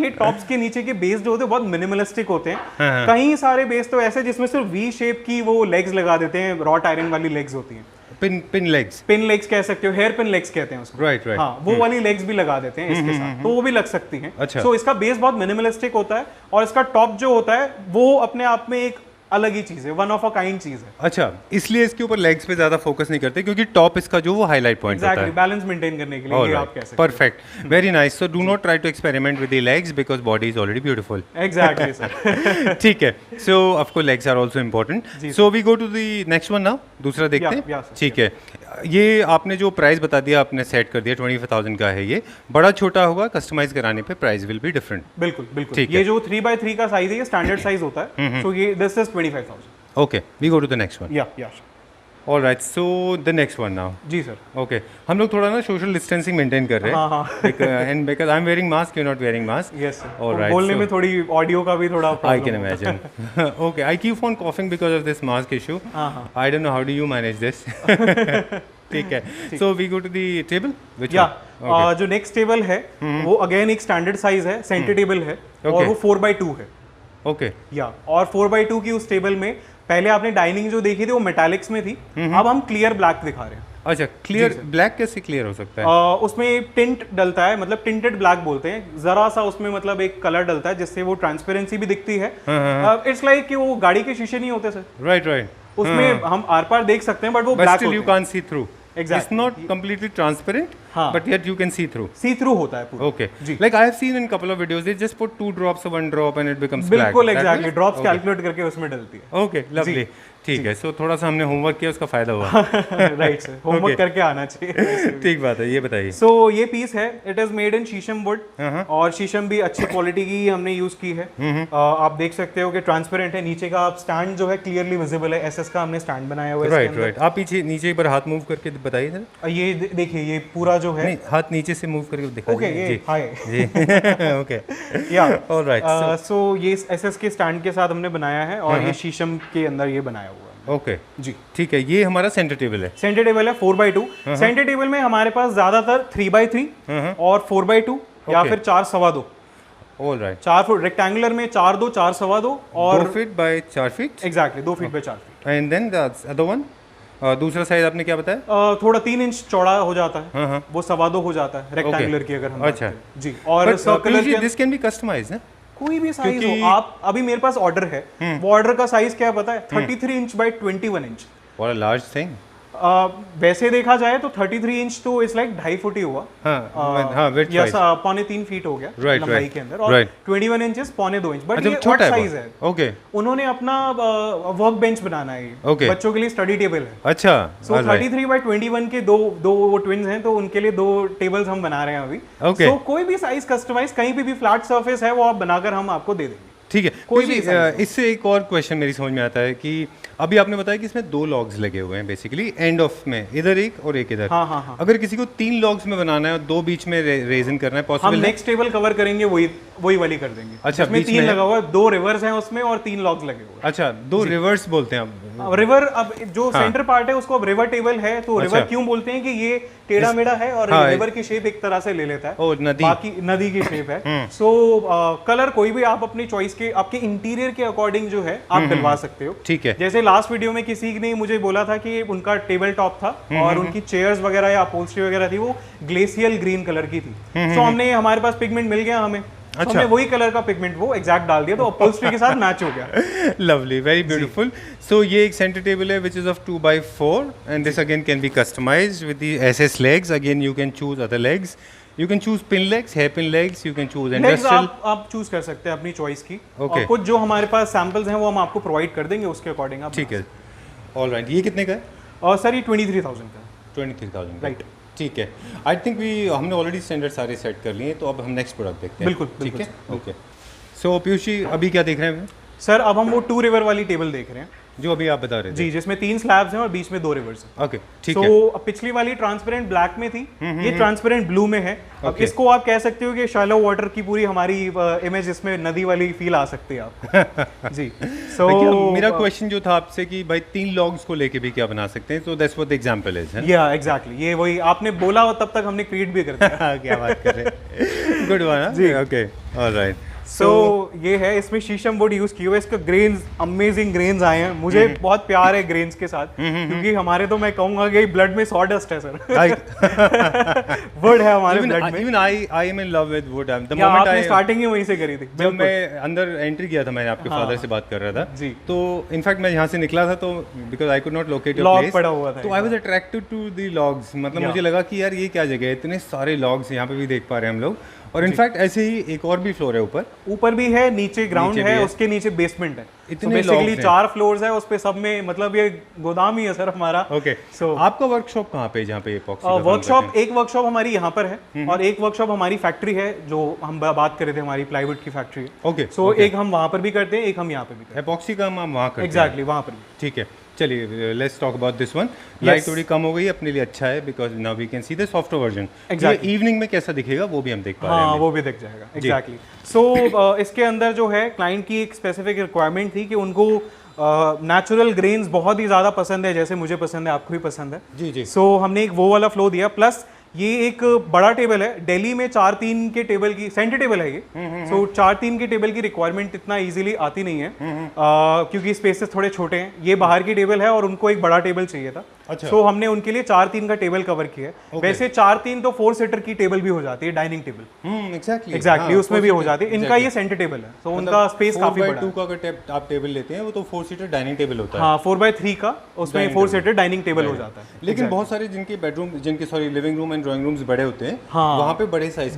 ये टॉप्स के नीचे के बेस जो होते हैं बहुत मिनिमलिस्टिक होते हैं। कई सारे बेस तो ऐसे जिसमें सिर्फ वी शेप की वो लेग्स लगा देते हैं, रॉट आयरन वाली लेग्स होती हैं, पिन लेग्स कह सकते हो, हेयर पिन लेग्स कहते हैं उसको। राइट। हाँ, वो वाली लेग्स भी लगा देते हैं इसके साथ, तो वो भी लग सकती हैं। अच्छा। सो इसका बेस बहुत मिनिमलिस्टिक होता है और इसका टॉप जो होता है वो अपने आप में एक अलग ही चीज है, वन ऑफ अ काइंड चीज है। अच्छा, इसलिए इसके ऊपर लेग्स पे ज्यादा फोकस नहीं करते क्योंकि टॉप इसका जो वो हाईलाइट पॉइंट होता है, बैलेंस मेंटेन करने के लिए, ये आप कह सकते हैं। Perfect, very nice. So do not try to experiment with the legs because body is already beautiful. Exactly sir. ठीक है। So of course legs are also important. So we go to the next one now, दूसरा देखते हैं। ठीक है, ये आपने जो प्राइस बता दिया, आपने सेट कर दिया 25,000 का है। ये बड़ा छोटा होगा, कस्टमाइज कराने पे प्राइस विल बी डिफरेंट। बिल्कुल। ये जो 3x3 का साइज है ये स्टैंडर्ड साइज होता है। सो ये this is 25,000। Okay, we go to the next one. Yeah. All right, so the next one now. जी सर। Okay, हम लोग थोड़ा ना सोशल डिस्टेंसिंग मेंटेन कर रहे हैं। हाँ। And because I'm wearing mask, you're not wearing mask. Yes sir. All right. बोलने में थोड़ी ऑडियो का भी थोड़ा I can imagine. Okay, I keep on coughing because of this mask issue. I don't know how do you manage this. ठीक है। So we go to the table. Which one? Okay. जो next table है वो again एक standard size है, centre table है और वो 4x2 है। Okay. और 4x2 की उस टेबल में पहले आपने डाइनिंग जो देखी थी वो मेटालिक्स में थी, अब हम क्लियर ब्लैक दिखा रहे हैं। अच्छा, क्लियर ब्लैक कैसे क्लियर हो सकता है? उसमें टिंट डलता है, मतलब टिंटेड ब्लैक बोलते हैं, जरा सा उसमें मतलब एक कलर डलता है जिससे वो ट्रांसपेरेंसी भी दिखती है। इट्स लाइक कि वो गाड़ी के शीशे नहीं होते सर, राइट राइट, उसमें हम आर पार देख सकते हैं बट वो black you can't see through. Exactly. It's not completely transparent, but yet you can see through. See through होता है पूरा। Okay. Like I have seen in couple of videos, they just put 2 drops or 1 drop and it becomes black. बिल्कुल exactly, drops calculate करके उसमें डलती है। Okay, lovely. ठीक है, सो थोड़ा सा हमने होमवर्क किया, उसका फायदा हुआ। राइट सर, होमवर्क करके आना चाहिए। ठीक बात है, ये बताइए। सो ये पीस है, इट इज मेड इन शीशम वुड, और शीशम भी अच्छी क्वालिटी की हमने यूज की है। आप देख सकते हो कि ट्रांसपेरेंट है, नीचे का आप स्टैंड जो है क्लियरली विजिबल है, एसएस का हमने स्टैंड बनाया हुआ है। राइट राइट, आप पीछे नीचे एक बार हाथ मूव करके बताइए जरा। ये देखिए, ये पूरा जो है, नहीं, हाथ नीचे से मूव करके दिखाइए। ओके, ये हाय जी, ओके, या ऑलराइट। सो ये एसएस के स्टैंड के साथ हमने बनाया है, और ये शीशम के अंदर ये बनाया हुआ है। ओके जी, ठीक है, ये हमारा सेंटर टेबल है। सेंटर टेबल है 4x2। सेंटर टेबल में हमारे पास ज्यादातर 3x3 और 4x2 या फिर 4 सवा 2। ऑलराइट, 4 फुट रेक्टेंगुलर में 4 2 4 सवा 2 और 2 feet by 4 feet. Exactly 2 feet by 4 feet. And then the other one, दूसरा साइज आपने क्या बताया? थोड़ा 3 इंच चौड़ा हो जाता है, वो सवा 2 हो जाता है रेक्टेंगुलर की अगर हम अच्छा जी। और circular this can be customized ना, कोई भी साइज हो आप। अभी मेरे पास ऑर्डर है, वो ऑर्डर का साइज क्या है पता है? 33 inch by 21 inch. What a large thing. वैसे देखा जाए तो 33 इंच तो इट्स लाइक 2.5 फुट ही हुआ, या 3.25 फीट हो गया लंबाई के अंदर, और 21 इंचेस 2.25 इंच। बट ये छोटा साइज है। ओके, उन्होंने अपना वर्क बेंच बनाना है, बच्चों के लिए स्टडी टेबल है। अच्छा, सो 33 बाय 21 के दो वो ट्विन्स हैं, तो उनके लिए 2 टेबल्स हम बना रहे हैं अभी। सो कोई भी साइज कस्टमाइज, कहीं पे भी फ्लैट सरफेस है वो आप बनाकर हम आपको दे देंगे। ठीक है, कोई भी इससे एक और क्वेश्चन मेरी समझ में आता है कि अभी आपने बताया कि इसमें 2 लॉग्स लगे हुए हैं बेसिकली एंड ऑफ में, इधर एक और एक इधर। हाँ। अगर किसी को 3 लॉग्स में बनाना है और 2 बीच में रेजन करना है, पॉसिबल? हम नेक्स्ट टेबल कवर करेंगे, वही वाली कर देंगे। अच्छा, इसमें 3 लगा हुआ है, 2 रिवर्स हैं उसमें और 3 लॉग्स लगे हुए हैं। अच्छा, 2 रिवर्स बोलते हैं आप? रिवर, अब जो सेंटर पार्ट है उसको अब रिवर टेबल है, तो रिवर क्यों बोलते हैं कि ये टेढ़ा मेढ़ा है और रिवर की शेप एक तरह से ले लेता है, बाकी नदी की शेप है। सो कलर कोई भी आप अपनी चॉइस के, आपके इंटीरियर के अकॉर्डिंग जो है आप डलवा सकते हो। ठीक है, जैसे लास्ट वीडियो में किसी ने मुझे बोला था कि उनका टेबल टॉप था और उनकी चेयर्स वगैरह या अपहोल्स्ट्री वगैरह थी, वो ग्लेशियल ग्रीन कलर की थी। तो हमने, हमारे पास पिगमेंट मिल गया हमें, अच्छा, हमने वही कलर का पिगमेंट वो एग्जैक्ट डाल दिया, तो अपहोल्स्ट्री के साथ मैच हो गया। Lovely, very beautiful. सो ये एक सेंटर टेबल है which is of 2x4 and this again can be customized with the SS legs. Again you can choose other legs, you can choose pin legs, hair pin legs, you can choose industrial, आप choose कर सकते हैं अपनी choice की। और कुछ जो हमारे पास सैंपल्स हैं वो हम आपको प्रोवाइड कर देंगे, उसके अकॉर्डिंग आप। ठीक है, ऑलराइट। ये कितने का है? और सर ये 23,000 का। 23,000, राइट, ठीक है। आई थिंक हमने ऑलरेडी स्टैंडर्ड सारे सेट कर लिए, तो अब हम नेक्स्ट प्रोडक्ट देखते हैं। बिल्कुल, ठीक है, ओके। सो पीयूष जी, अभी क्या देख रहे हैं सर? अब हम वो 2 रिवर वाली टेबल देख रहे हैं, जो अभी आप बता रहे थे। जी, जिसमें 3 स्लैब्स हैं और बीच में 2 रिवर्स हैं। ओके, ठीक है। तो पिछली वाली ट्रांसपेरेंट ब्लैक में थी, ये ट्रांसपेरेंट ब्लू में है। अब इसको आप कह सकते हो कि शैलो वाटर की पूरी हमारी इमेज, इसमें नदी वाली फील आ सकती है आप। जी, सो मेरा क्वेश्चन जो था आपसे कि भाई 3 लॉग्स को लेके भी क्या बना सकते हैं, so that's what the example is. या एग्जैक्टली, ये वही आपने बोला और तब तक हमने क्रिएट भी कर दिया। क्या बात कर रहे हैं, गुड वन जी, ओके, ऑलराइट। सो ये है, इसमें शीशम वुड यूज की हुई है, इसका ग्रेन्स, अमेजिंग ग्रेन्स आए हैं। मुझे बहुत प्यार है ग्रेन्स के साथ, क्योंकि हमारे, तो मैं कहूंगा कि ब्लड में सॉडस्ट है सर। वुड है हमारे ब्लड में। Even I am in love with would. The moment आपने स्टार्टिंग ही वहीं से करी थी। जब मैं अंदर एंट्री किया था, मैंने आपके फादर से बात कर रहा था जी, तो इनफैक्ट मैं यहाँ से निकला था, तो because I could not locate your place, पड़ा हुआ था, तो I was attracted to the logs. मतलब मुझे लगा कि यार ये क्या जगह है, इतने सारे लॉग्स यहाँ पे भी देख पा रहे हैं हम लोग। और इनफैक्ट ऐसे ही एक और भी फ्लोर है, ऊपर भी है, नीचे ग्राउंड है, उसके नीचे बेसमेंट है। इतने बेसिकली 4 फ्लोर्स है, उस पे सब में, मतलब ये गोदाम ही है सर हमारा। ओके, सो आपका वर्कशॉप कहाँ पे, जहाँ पे एपॉक्सी वर्कशॉप, एक वर्कशॉप हमारी यहाँ पर है और एक वर्कशॉप हमारी फैक्ट्री है, जो हम बात कर रहे थे, हमारी प्लाईवुड की फैक्ट्री है। ओके, सो एक हम वहाँ पर भी करते हैं, एक हम यहाँ पे भी करते हैं। एपॉक्सी का हम वहाँ करते हैं, एग्जैक्टली, वहाँ पर। ठीक है, चलिए let's talk about this one. Light थोड़ी कम हो गई, अपने लिए अच्छा है, because now we can see the software version. Exactly, evening में कैसा दिखेगा वो भी हम देख पा रहे हैं। हाँ, वो भी दिख जाएगा। एग्जैक्टली। सो इसके अंदर जो है, क्लाइंट की एक स्पेसिफिक रिक्वायरमेंट थी कि उनको नेचुरल ग्रेन्स बहुत ही ज़्यादा पसंद है, जैसे मुझे पसंद है, आपको भी पसंद है। जी जी। सो हमने एक वो वाला फ्लो दिया, प्लस ये एक बड़ा टेबल है। दिल्ली में 4-3 के टेबल की, सेंटर टेबल है ये, सो 4-3 के टेबल की रिक्वायरमेंट इतना इजीली आती नहीं है, क्योंकि स्पेसेस थोड़े छोटे हैं। ये बाहर की टेबल है और उनको एक बड़ा टेबल चाहिए था, अच्छा। सो हमने उनके लिए 4-3 का टेबल कवर किया है। वैसे 4-3 तो 4 सीटर की टेबल भी हो जाती है, डाइनिंग टेबल। एग्जैक्टली उसमें भी हो जाती है। इनका ये सेंटर टेबल है, तो उनका स्पेस काफी बड़ा है। 4x2 का अगर आप टेबल लेते हैं वो तो 4 सीटर डाइनिंग टेबल होता है। हाँ, 4x3 का उसमें 4 सीटर डाइनिंग टेबल हो जाता है। लेकिन बहुत सारे जिनके बेडरूम जिनके living room and drawing rooms बड़े होते हैं, हाँ, वहाँ पे बड़े साइज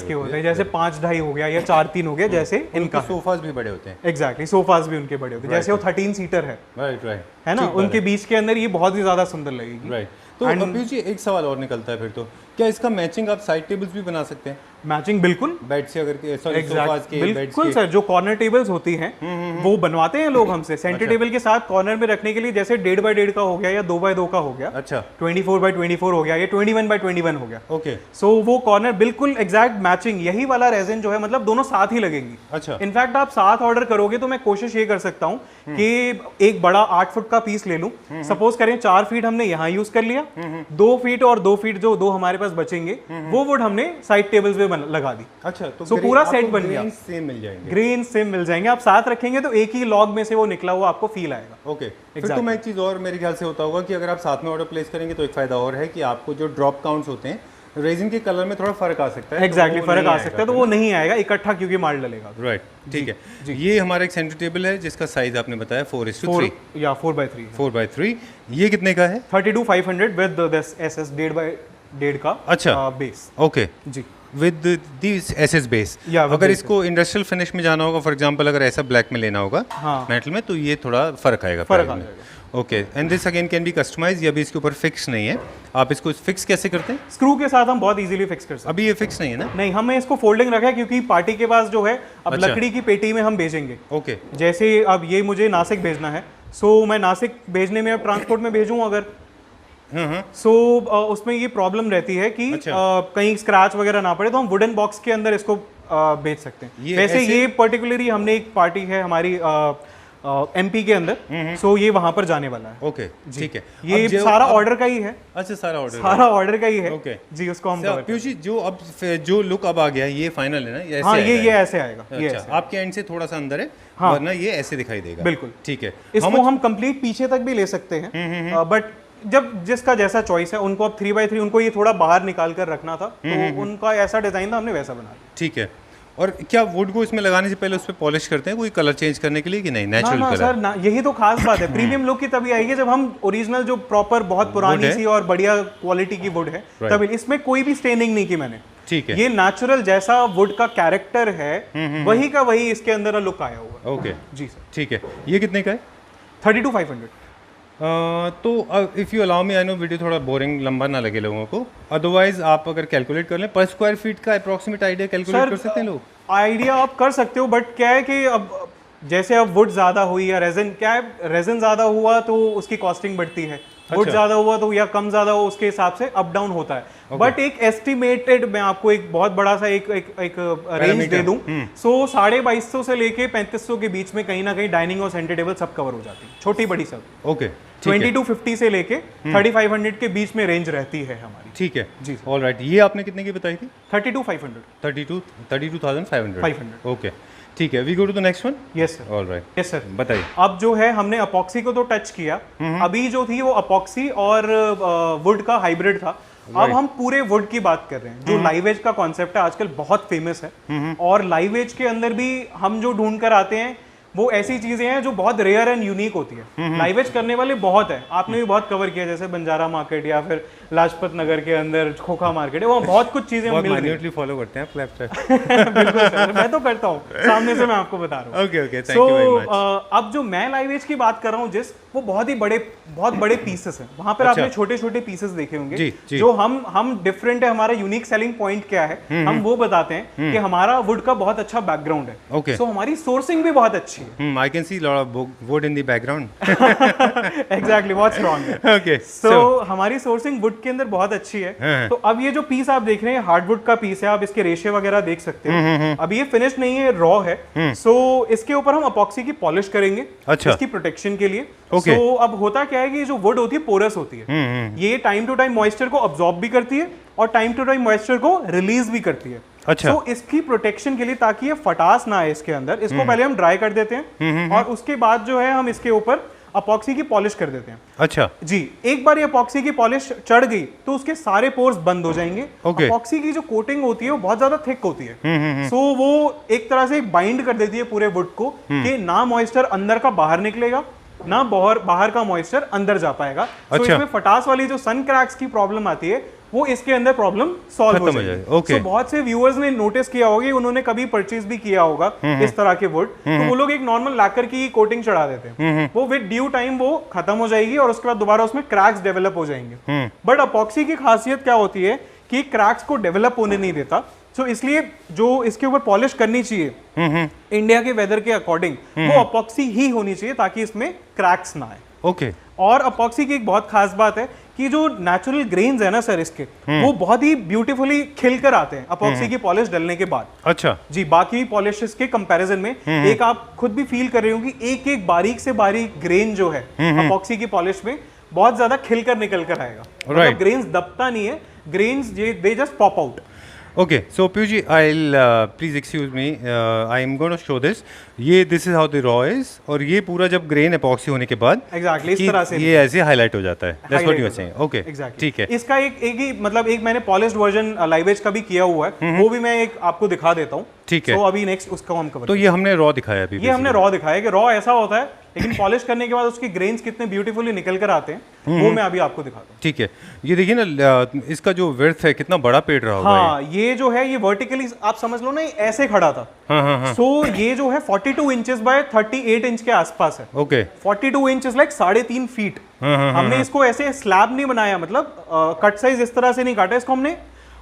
के होते हैं, जैसे 5-2.5 हो गया या 4-3 हो गया, जैसे इनका सोफास भी बड़े होते हैं। एग्जैक्टली, सोफास भी उनके बड़े होते हैं, जैसे वो 13 सीटर है, राइट है ना, उनके बीच के अंदर ये बहुत ही ज्यादा सुंदर लगेगी। राइट। तो पीयूष जी एक सवाल और निकलता है फिर, तो क्या इसका मैचिंग आप साइड टेबल्स भी बना सकते हैं? मैचिंग बिल्कुल, बेड से अगर सोफास के बिल्कुल सर, जो कॉर्नर टेबल्स होती हैं वो बनवाते हैं लोग हमसे सेंटर टेबल के साथ कॉर्नर में रखने के लिए, जैसे 1.5x1.5 का हो गया या 2x2 का हो गया, अच्छा, 24x24 हो गया या 21x21 हो गया। ओके, सो वो कॉर्नर बिल्कुल एग्जैक्ट मैचिंग, यही वाला रेजिन जो है, मतलब दोनों साथ ही लगेंगी। अच्छा, इनफैक्ट आप साथ ऑर्डर करोगे तो मैं कोशिश ये कर सकता हूँ कि एक बड़ा 8 फुट का पीस ले लूं, सपोज करें 4 फीट हमने यहाँ यूज कर लिया, 2 फीट और 2 फीट जो 2 हमारे पास बचेंगे वो वुड हमने साइड टेबल्स पे लगा दी। अच्छा, तो पूरा सेट बन गया। सेम मिल जाएंगे, ग्रेन सेम मिल जाएंगे, आप साथ रखेंगे तो एक ही लॉग में से वो निकला हुआ आपको फील आएगा। ओके, फिर तो मैं एक चीज़ और मेरे ख्याल से होता होगा कि अगर आप साथ में ऑर्डर प्लेस करेंगे तो एक फायदा और है कि आपको जो ड्रॉप काउंट्स होते हैं रेजिन के कलर में थोड़ा फर्क आ सकता है। एग्जैक्टली, फर्क आ सकता है, तो वो नहीं आएगा इकट्ठा क्योंकि माल डलेगा। राइट, ठीक है। ये हमारा एक सेंटर टेबल है जिसका साइज आपने बताया 4:3 या 4x3। 4x3 ये कितने का है? 32,500 विद दिस SS 1.5 का अच्छा बेस। ओके जी, विद दिस एसएस बेस। अगर इसको इंडस्ट्रियल फिनिश में जाना होगा, फॉर एग्जांपल अगर ऐसा ब्लैक में लेना होगा मेटल में, तो ये थोड़ा फर्क आएगा। Okay, and this again can be customize, ये अभी इसके ऊपर फिक्स नहीं है। आप इसको फिक्स कैसे करते हैं? स्क्रू के साथ हम बहुत इजीली फिक्स कर सकते हैं। अभी ये फिक्स नहीं है ना? नहीं, हमें इसको फोल्डिंग रखा है क्योंकि पार्टी के पास जो है अब लकड़ी की पेटी में हम भेजेंगे। ओके, जैसे अब ये मुझे नासिक भेजना है, सो मैं नासिक भेजने में अब ट्रांसपोर्ट में भेजूँ अगर, सो उसमें ये प्रॉब्लम रहती है कि कहीं स्क्रैच वगैरह ना पड़े, तो हम वुडन बॉक्स के अंदर इसको भेज सकते हैं। वैसे ये पर्टिकुलरली हमने एक पार्टी है हमारी MP के अंदर, सो ये वहां पर जाने वाला है। ओके, ठीक है। ये सारा ऑर्डर का ही है। अच्छा, सारा ऑर्डर का ही है। ओके जी, उसको हम पीयूष जी जो लुक अब आ गया है ये फाइनल है ना? ये हाँ, ये ऐसे आएगा। अच्छा, आपके एंड से थोड़ा सा अंदर है, वरना ये ऐसे दिखाई देगा। बिल्कुल, ठीक है। इसको हम कंप्लीट पीछे तक भी ले सकते हैं, बट जब जिसका जैसा चॉइस है, उनको अब 3x3 उनको ये थोड़ा बाहर निकाल कर रखना था, तो उनका ऐसा डिजाइन था, हमने वैसा बना दिया। ठीक है। और क्या वुड को इसमें लगाने से पहले उस पर पॉलिश करते हैं कोई कलर चेंज करने के लिए कि नहीं? नेचुरल कलर सर ना, यही तो खास बात है। प्रीमियम लुक की तभी आएगी जब हम ओरिजिनल जो प्रॉपर बहुत पुरानी सी और बढ़िया क्वालिटी की वुड है तभी। इसमें कोई भी स्टेनिंग नहीं की मैंने। ठीक है, ये नेचुरल जैसा वुड का कैरेक्टर है वही का वही इसके अंदर लुक आया हुआ है। ओके जी सर। ठीक है, ये कितने का है? 32,500। तो if you allow me, I know video थोड़ा बोरिंग लंबा ना लगे लोगों को, अदरवाइज आप अगर कैलकुलेट कर लें पर स्क्वायर फीट का अप्रोक्सीमेट आइडिया कैलकुलेट कर सकते हैं लोग? आइडिया आप कर सकते हो, बट क्या है कि अब जैसे अब वुड ज़्यादा हुई या रेजन, क्या है रेजन ज़्यादा हुआ तो उसकी कॉस्टिंग बढ़ती है, वुड ज़्यादा हुआ तो या कम ज़्यादा हो उसके हिसाब से अप डाउन होता है। बट एक एस्टिमेटेड मैं आपको एक बहुत बड़ा सा एक रेंज दे दूं, सो 2250 से लेके 3500 के बीच में कहीं ना कहीं डाइनिंग और सेंटर टेबल सब कवर हो जाती है, छोटी बड़ी सब। ओके, 2250 से लेके 3500 के बीच में रेंज रहती है हमारी। ठीक है जी, ऑलराइट। ये आपने कितने की बताई थी? 32,500। ओके, ठीक है। We go to the next one. Yes sir. Alright, yes sir, बताइए। अब जो है हमने अपॉक्सी को तो टच किया, अभी जो थी वो अपॉक्सी और वुड का हाइब्रिड था। अब हम पूरे वुड की बात कर रहे हैं। जो लाइव एज का कॉन्सेप्ट है आजकल बहुत फेमस है, और लाइव एज के अंदर भी हम जो ढूंढ कर आते हैं वो ऐसी चीजें हैं जो बहुत रेयर एंड यूनिक होती है। लाइव एज करने वाले बहुत है, आपने भी बहुत कवर किया, जैसे बंजारा मार्केट या फिर लाजपत नगर के अंदर खोखा मार्केट है, वहाँ बहुत कुछ चीजें मिल रही हैं। फॉलो करते हैं बिल्कुल सर, मैं तो करता हूँ, सामने से मैं आपको बता रहा हूँ। Okay, thank you very much. अब जो मैं लाइव एज की बात कर रहा हूँ वो बहुत बड़े पीसेस हैं। वहाँ पर आपने छोटे छोटे पीसेस देखे होंगे जो हम डिफरेंट है। हमारा यूनिक सेलिंग पॉइंट क्या है, हम वो बताते हैं कि हमारा वुड का बहुत अच्छा बैकग्राउंड है, सो हमारी सोर्सिंग भी बहुत अच्छी है। I can see lot of wood in the background. Exactly, बहुत strong है। Okay, so हमारी सोर्सिंग वुड के अंदर बहुत अच्छी है। तो अब ये जो पीस आप देख रहे हैं हार्डवुड का पीस है, आप इसके रेशे वगैरह देख सकते हैं। अब ये फिनिश नहीं है, रॉ है। सो इसके ऊपर हम अपॉक्सी की पॉलिश करेंगे इसकी प्रोटेक्शन के लिए। सो अब होता क्या है कि जो वुड होती है पोरस होती है, ये टाइम टू टाइम मॉइस्चर को अब्सॉर्ब भी करती है और टाइम टू टाइम मॉइस्चर को रिलीज भी करती है। अच्छा, तो इसकी प्रोटेक्शन के लिए, ताकि ये फटास ना आए इसके अंदर, इसको पहले हम ड्राई कर देते हैं और उसके बाद जो है हम इसके ऊपर अपॉक्सी की पॉलिश कर देते हैं। अच्छा जी, एक बार ये अपॉक्सी की पॉलिश चढ़ गई तो उसके सारे पोर्स बंद हो जाएंगे। Okay. अपॉक्सी की जो कोटिंग होती है वो बहुत ज्यादा थिक होती है, सो वो एक तरह से बाइंड कर देती है पूरे वुड को कि ना मॉइस्चर अंदर का बाहर निकलेगा, ना बाहर का मॉइस्चर अंदर जा पाएगा। तो अच्छा। इसमें फटास वाली जो सन क्रैक्स की प्रॉब्लम आती है वो इसके अंदर प्रॉब्लम सॉल्व हो जाएगी। Okay. So, बहुत से व्यूअर्स ने नोटिस किया होगा, उन्होंने कभी परचेज भी किया होगा इस तरह के वुड, तो वो लोग एक नॉर्मल लैकर की कोटिंग चढ़ा देते हैं, वो विद ड्यू टाइम वो खत्म हो जाएगी और उसके बाद दोबारा उसमें क्रैक्स डेवलप हो जाएंगे। बट अपॉक्सी की खासियत क्या होती है कि क्रैक्स को डेवलप होने नहीं देता। सो इसलिए जो इसके ऊपर पॉलिश करनी चाहिए इंडिया के वेदर के अकॉर्डिंग वो अपॉक्सी ही होनी चाहिए ताकि इसमें क्रैक्स ना आए। ओके और अपॉक्सी की एक बहुत खास बात है कि जो नेचुरल ग्रेन्स है ना सर इसके, वो बहुत ही ब्यूटीफुली खिल कर आते हैं अपॉक्सी की पॉलिश डलने के बाद। अच्छा जी, बाकी पॉलिशेस के कंपैरिजन में एक आप खुद भी फील कर रहे हो कि एक एक बारीक से बारीक ग्रेन जो है अपॉक्सी की पॉलिश में बहुत ज्यादा खिल कर निकल कर आएगा। मतलब ग्रेन्स दबता नहीं है, grains they just pop out. Okay, so Piyush, I'll please excuse me. I'm going to show this. ये this is how the raw is, और ये पूरा जब ग्रेन एपॉक्सी होने के बाद Exactly, इस तरह से ये ऐसे हाईलाइट हो जाता है। That's what you are saying. Okay, Exactly. ठीक है। इसका एक ही मतलब एक मैंने पॉलिश्ड वर्जन लाइव एज का भी किया हुआ है, वो भी मैं एक आपको दिखा देता हूँ। ठीक है। तो अभी नेक्स्ट उसका हम कवर। तो ये हमने रॉ दिखाया अभी। ये हमने रॉ दिखाया कि रॉ ऐसा होता है, लेकिन पॉलिश करने के बाद उसके ग्रेन्स कितने ब्यूटीफुली निकल कर आते हैं वो मैं अभी आपको दिखाता हूँ। ठीक है, ये देखिए ना इसका जो विड्थ है कितना बड़ा पेड़ रहा होगा। हाँ, ये जो है ये वर्टिकली आप समझ लो ना, ये ऐसे खड़ा था। हाँ। सो ये जो है 42 इंचेस बाय 38 इंच के आसपास है। Okay 42 inches like 3.5 feet. हमने इसको ऐसे स्लैब नहीं बनाया, मतलब कट साइज इस तरह से नहीं काटा इसको, हमने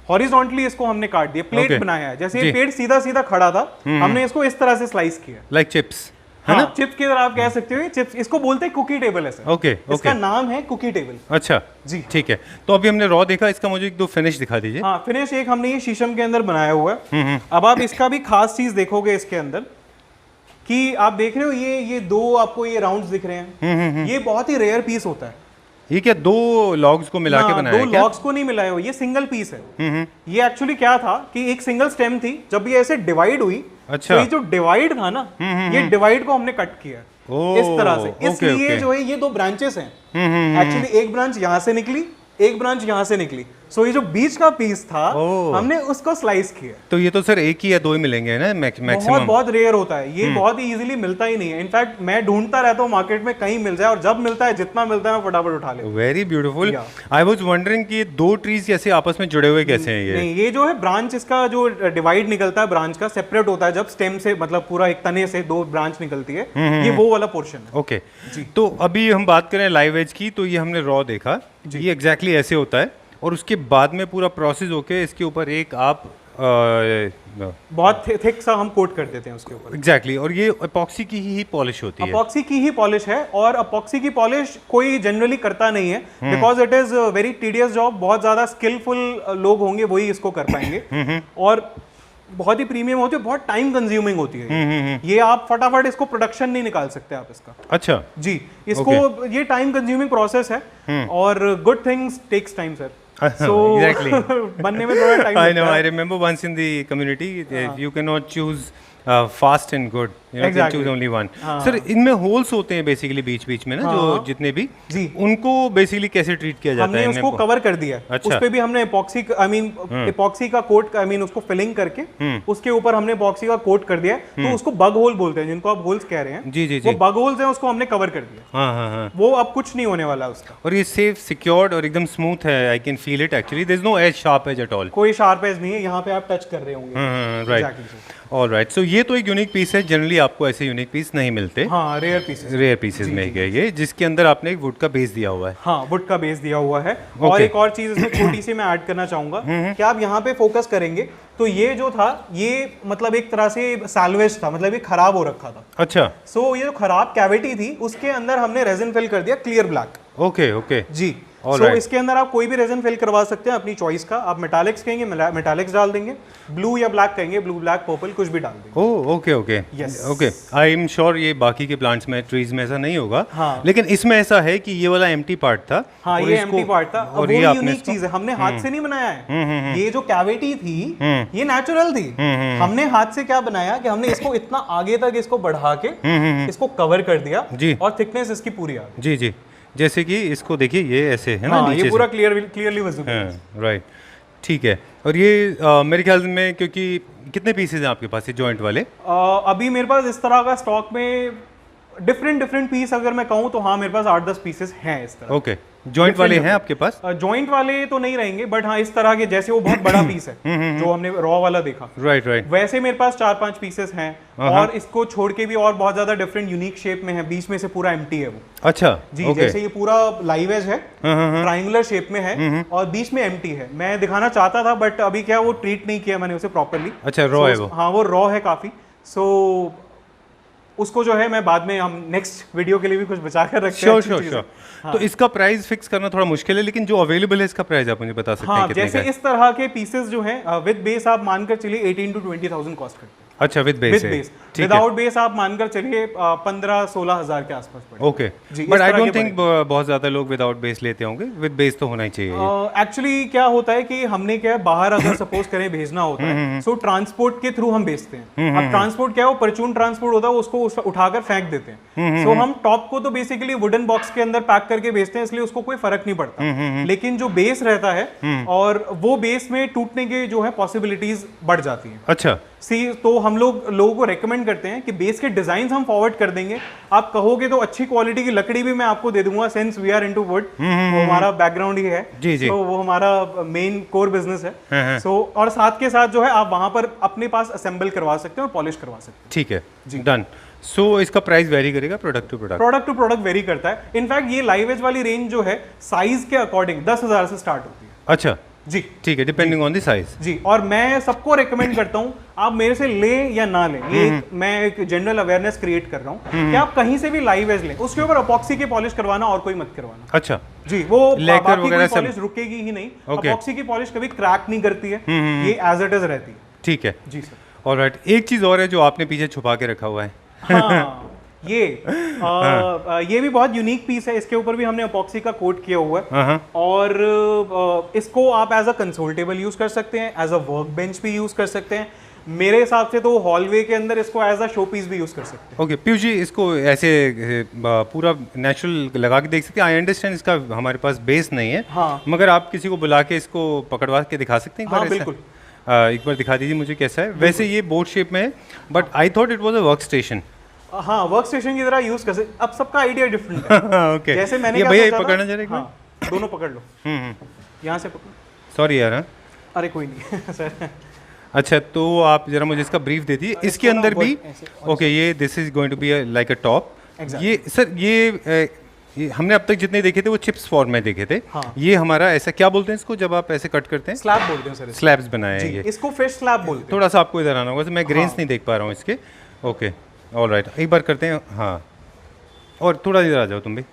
हॉरिजॉन्टली इसको हमने काट दिया, प्लेट बनाया है। जैसे ये पेड़ सीधा सीधा खड़ा था, हमने इसको इस तरह से स्लाइस किया, लाइक चिप्स। हाँ, चिप्स की तरह आप कह सकते हो। चिप्स इसको बोलते हैं कुकी टेबल है सर। ओके इसका नाम है कुकी टेबल। अच्छा जी ठीक है। तो अभी हमने रॉ देखा, इसका मुझे एक दो फिनिश दिखा दीजिए। हाँ, फिनिश एक हमने ये शीशम के अंदर बनाया हुआ है। अब आप इसका भी खास चीज देखोगे इसके अंदर कि आप देख रहे हो ये दो आपको ये राउंड्स दिख रहे हैं, ये बहुत ही रेयर पीस होता है। ये क्या दो लॉग्स को मिला के बनाया है? दो लॉग्स को नहीं मिलाया हुआ, ये सिंगल पीस है। ये एक्चुअली क्या था कि एक सिंगल स्टेम थी, जब ये ऐसे डिवाइड हुई, अच्छा। तो ये जो डिवाइड था ना, ये डिवाइड को हमने कट किया इस तरह से। इसलिए जो है ये दो ब्रांचेस हैं। एक्चुअली एक ब्रांच यहाँ से निकली, एक ब्रांच यहाँ से निकली। सो ये जो बीच का पीस था हमने उसको स्लाइस किया। तो ये तो सर एक ही या दो ही मिलेंगे ना मैक्सिमम? बहुत रेयर होता है ये, बहुत ही इजीली मिलता ही नहीं है। इनफैक्ट मैं ढूंढता रहता हूँ मार्केट में कहीं मिल जाए, और जब मिलता है, जितना मिलता है मैं फटाफट उठा लेता हूँ। Very beautiful. I was wondering कि ये दो ट्रीज कैसे आपस में जुड़े हुए कैसे हैं? ये नहीं, ये जो है ब्रांच, इसका जो डिवाइड निकलता है ब्रांच का सेपरेट होता है जब स्टेम से, मतलब पूरा एक तने से दो ब्रांच निकलती है, ये वो वाला पोर्शन है। ओके, तो अभी हम बात करें लाइव एज की, तो ये हमने रॉ देखा, ये एग्जैक्टली ऐसे होता है, और उसके बाद में पूरा प्रोसेस होके इसके ऊपर एक आप बहुत थिक सा हम कोट कर देते हैं उसके ऊपर। एग्जैक्टली, और ये एपॉक्सी की ही पॉलिश होती है। एपॉक्सी की ही पॉलिश है, और एपॉक्सी की पॉलिश कोई जनरली करता नहीं है, because it is very tedious job. बहुत ज्यादा स्किलफुल लोग होंगे वही इसको कर पाएंगे, और बहुत ही प्रीमियम होती है, बहुत टाइम कंज्यूमिंग होती है। ये आप फटाफट इसको प्रोडक्शन नहीं निकाल सकते आप इसका। अच्छा जी, इसको ये टाइम कंज्यूमिंग प्रोसेस है, और good things takes time sir. So, exactly. बनने में थोड़ा टाइम लगता है। I remember once in the community, you cannot choose fast and good. You know, Exactly. choose only one. Sir, इनमें होल्स होते हैं बेसिकली बीच बीच में ना, जो जितने भी, जी, उनको बेसिकली कैसे ट्रीट किया जाता है? हमने उसको कवर कर दिया। अच्छा। उस पे भी हमने एपॉक्सी, आई मीन एपॉक्सी का कोट, आई मीन उसको फिलिंग करके उसके ऊपर हमने एपॉक्सी का कोट कर दिया। तो उसको बग होल बोलते हैं, जिनको आप होल्स कह रहे हैं। जी जी वो जी, बग होल्स हैं, उसको हमने कवर कर दिया। हाँ। वो अब कुछ नहीं होने वाला उसका। और ये सेफ, सिक्योर्ड और एकदम स्मूथ है। I can feel it actually, there is no edge, sharp edge at all. कोई शार्प एज नहीं है, यहाँ पे आप टच कर रहे होंगे। Right, alright. सो ये तो एक यूनिक पीस है, जनरली आपको ऐसे यूनिक पीस नहीं मिलते। हाँ, रेयर पीसेस, रेयर पीसेस में है ये, जिसके अंदर आपने एक वुड का बेस दिया हुआ है। हाँ, वुड का बेस दिया हुआ है। और एक और चीज इसमें छोटी सी मैं ऐड करना चाहूंगा कि आप यहाँ पे फोकस करेंगे तो ये जो था, ये मतलब एक तरह से सैल्वेज था, मतलब ये खराब हो रखा था। अच्छा। सो ये जो खराब कैविटी थी उसके अंदर हमने रेजिन फिल कर दिया क्लियर ब्लैक। ओके जी, सो इसके अंदर आप कोई भी रेजन फिल करवा सकते हैं अपनी चॉइस का। आप मेटालिक्स कहेंगे मेटालिक्स डाल देंगे, ब्लू या ब्लैक कहेंगे ब्लू ब्लैक पर्पल कुछ भी डाल देंगे। Oh okay okay okay, I am sure ये बाकी के प्लांट्स में ट्रीज में ऐसा नहीं होगा। हाँ। लेकिन इसमें ऐसा है कि ये वाला एम्प्टी पार्ट था। हाँ, ये एम्प्टी पार्ट था और ये यूनिक चीज है, हमने हाथ से नहीं बनाया है। ये जो कैविटी थी ये नेचुरल थी। हमने हाथ से क्या बनाया कि हमने इसको इतना आगे तक इसको बढ़ा के इसको कवर कर दिया और थिकनेस इसकी पूरी आ गई। जी जी, जैसे कि इसको देखिए ये ऐसे है ना, हाँ, ये पूरा क्लियरली विजिबल है। राइट, ठीक है। और ये मेरे ख्याल में क्योंकि कितने पीसेज हैं आपके पास ये जॉइंट वाले? अभी मेरे पास इस तरह का स्टॉक में डिफरेंट पीस अगर मैं कहूँ तो हाँ मेरे पास 8-10 पीसेस हैं इस तरह। ओके, जॉइंट वाले हैं आपके पास? जॉइंट वाले तो नहीं रहेंगे बट हाँ इस तरह के, जैसे वो बहुत बड़ा पीस है जो हमने रॉ वाला देखा, राइट राइट, वैसे मेरे पास 4-5 पीसेस हैं। और इसको छोड़ के भी और बहुत ज्यादा डिफरेंट यूनिक शेप में है, बीच में से पूरा एम्प्टी है वो। अच्छा जी, जैसे ये पूरा लाइव एज है, ट्रायंगुलर शेप में है और बीच में एम्प्टी है। मैं दिखाना चाहता था बट अभी क्या वो ट्रीट नहीं किया मैंने उसे प्रॉपर्ली। अच्छा, रॉ है वो? हाँ, वो रॉ है काफी। सो उसको जो है मैं बाद में, हम नेक्स्ट वीडियो के लिए भी कुछ बचा कर रखते हैं। श्योर। तो इसका प्राइस फिक्स करना थोड़ा मुश्किल है, लेकिन जो अवेलेबल है इसका प्राइस आप मुझे बता सकते हैं कितने जैसे का है? इस तरह के पीसेस जो हैं विद बेस आप मानकर चलिए 18 to 20,000 कॉस्ट करते हैं। अच्छा, विद बेस है। विदाउट बेस आप मानकर चलिए 15-16 हजार के आसपास पड़ेगा। Okay, but I don't think बहुत ज्यादा लोग विदाउट बेस लेते होंगे, विद बेस तो होना ही चाहिए। एक्चुअली क्या होता है कि हमने क्या बाहर अगर सपोज करें भेजना होता है सो ट्रांसपोर्ट के थ्रू हम भेजते हैं। अब ट्रांसपोर्ट क्या है, वो परचून ट्रांसपोर्ट होता है, उसको उठाकर फेंक देते हैं। सो हम टॉप को तो बेसिकली वुडन बॉक्स के अंदर पैक करके भेजते हैं, इसलिए उसको कोई फर्क नहीं पड़ता। लेकिन जो बेस रहता है और वो बेस में टूटने के जो है पॉसिबिलिटीज बढ़ जाती हैं। अच्छा, तो हम लोगों को रेकमेंड करते हैं कि बेस के डिजाइन हम फॉरवर्ड कर देंगे। आप कहोगे तो अच्छी क्वालिटी की लकड़ी भी मैं आपको दे दूंगा, since we are into wood, वो हमारा बैकग्राउंड ही है। तो वो हमारा मेन कोर बिजनेस है। सो और साथ के साथ जो है आप वहां पर अपने पास असेंबल करवा सकते हैं और पॉलिश करवा सकते हैं। ठीक है, डन। सो इसका प्राइस वेरी करेगा प्रोडक्ट टू प्रोडक्ट वेरी करता है। इनफैक्ट ये लाइव एज वाली रेंज जो है साइज के अकॉर्डिंग 10,000 से स्टार्ट होती है। अच्छा जी, ठीक है, डिपेंडिंग ऑन द साइज। जी, और मैं सबको रेकमेंड करता हूँ आप मेरे से लें या ना लें, ये मैं एक जनरल अवेयरनेस क्रिएट कर रहा हूँ कि आप कहीं से भी लाइव एज लें, उसके ऊपर अपॉक्सी की पॉलिश करवाना और कोई मत करवाना। अच्छा जी, वो बाकी कोई पॉलिश रुकेगी ही नहीं। अपॉक्सी की पॉलिश कभी क्रैक नहीं करती है, ये एज इट इज रहती है। ठीक है जी सर। ऑलराइट, एक चीज और है जो आपने पीछे छुपा के रखा हुआ है। हाँ, ये भी बहुत यूनिक पीस है। इसके ऊपर भी हमने अपॉक्सी का कोट किया हुआ है और इसको आप as a console table use कर सकते हैं, एज अ वर्क बेंच भी यूज कर सकते हैं। मेरे हिसाब से तो हॉलवे के अंदर इसको एज अ शो पीस भी यूज कर सकते हैं। ओके पीयूष जी, इसको ऐसे पूरा नेचुरल लगा के देख सकते हैं। आई अंडरस्टैंड इसका हमारे पास बेस नहीं है, हाँ, मगर आप किसी को बुला के इसको पकड़वा के दिखा सकते हैं एक बार? बिल्कुल। एक बार दिखा दीजिए मुझे कैसा है। वैसे ये बोर्ड शेप में है, but I thought it was a work station. हाँ, वर्क स्टेशन की तरह यूज कर सकते। अब सबका आइडिया डिफरेंट है। ओके, जैसे मैंने ये भैया पकड़ना जरा एक बार। हाँ, दोनों पकड़ लो। यहाँ से पकड़ो। सॉरी यार। अरे कोई नहीं सर। अच्छा, तो आप जरा मुझे इसका ब्रीफ दे दीजिए। इसके अंदर भी ओके, ये this is going to be like a top. ये सर ये हमने अब तक जितने देखे थे वो चिप्स फॉर्म में देखे थे। हाँ। ये हमारा ऐसा क्या बोलते हैं इसको जब आप ऐसे कट करते हैं? स्लैब बोलते हैं सर। स्लैब्स बनाए हैं ये। इसको फिश स्लैब बोलते हैं। थोड़ा सा आपको इधर आना होगा, मैं ग्रेन्स नहीं देख पा रहा हूँ इसके। ओके ऑलराइट, एक बार करते हैं। हाँ, और थोड़ा इधर आ जाओ तुम भी।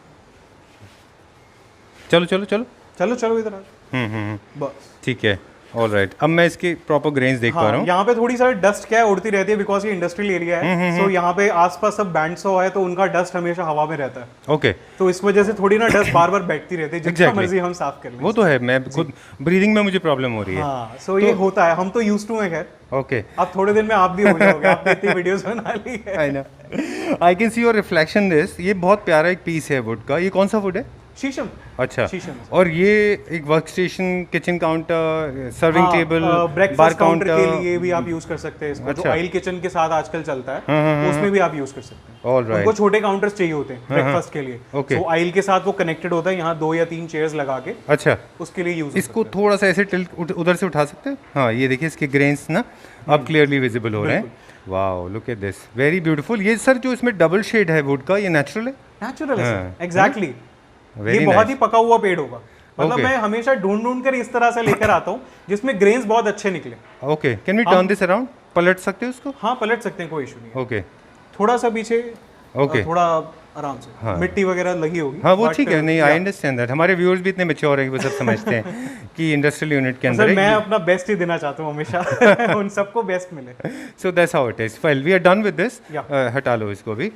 चलो चलो चलो चलो चलो इधर आ जाओ। बस ठीक है, ऑलराइट। अब मैं इसके प्रॉपर ग्रेन्स देख पा रहा हूँ। यहाँ पे थोड़ी सारी डस्ट क्या है उड़ती रहती है, बिकॉज ये इंडस्ट्रियल एरिया है। सो यहाँ पे आसपास सब बैंड्स है तो उनका डस्ट हमेशा हवा में रहता है। ओके, तो इस वजह से थोड़ी ना डस्ट बार बार बैठती रहती है, जितना मर्जी हम साफ कर लें। वो तो है, मैं खुद ब्रीदिंग में मुझे प्रॉब्लम हो रही है। हाँ, सो ये होता है, हम तो यूज्ड टू हैं। खैर ओके, अब थोड़े दिन में आप भी हो जाओगे, आपने इतनी वीडियोस बना ली है। I know, I can see your reflection this. ये बहुत प्यारा एक पीस है वुड का। ये कौन सा वुड है? शीशम। अच्छा, शीशम। और ये एक work station, kitchen counter, serving table, breakfast counter के लिए भी आप यूज कर सकते हैं इसको। जो ऑयल किचन के साथ आजकल चलता है उसमें भी आप यूज कर सकते हैं। ऑलराइट, उनको छोटे काउंटर्स चाहिए होते हैं ब्रेकफास्ट के लिए। ओके, तो ऑयल के साथ वो कनेक्टेड होता है, यहाँ 2 या 3 चेयर्स लगा के। अच्छा, उसके लिए यूज। इसको थोड़ा सा ऐसे टिल्ट उधर से उठा सकते हैं। हाँ, ये देखिए इसके ग्रेन्स ना अब क्लियरली विजिबल हो रहे हैं। Wow, look at this, very beautiful. ये सर जो इसमें डबल शेड है वुड का, ये नेचुरल है? नेचुरल है, एग्जैक्टली। ये बहुत ही पका हुआ पेड़ होगा। मतलब मैं हमेशा ढूंढ कर इस तरह से लेकर आता हूँ जिसमें ग्रेन्स बहुत अच्छे निकले। Okay, can we turn this around? पलट सकते हो उसको? हाँ, पलट सकते हैं, कोई इशू नहीं। ओके, थोड़ा सा पीछे। ओके, थोड़ा आराम से मिट्टी वगैरह लगी होगी। हाँ वो ठीक है, नहीं आई अंडरस्टैंड दैट। हमारे व्यूअर्स भी इतने मैच्योर हैं कि वो सब समझते हैं कि इंडस्ट्रियल यूनिट के अंदर सर मैं अपना बेस्ट ही देना चाहता हूँ हमेशा उन सबको बेस्ट मिले। So that's how it is. Well we are done with this, हटा लो इसको भी।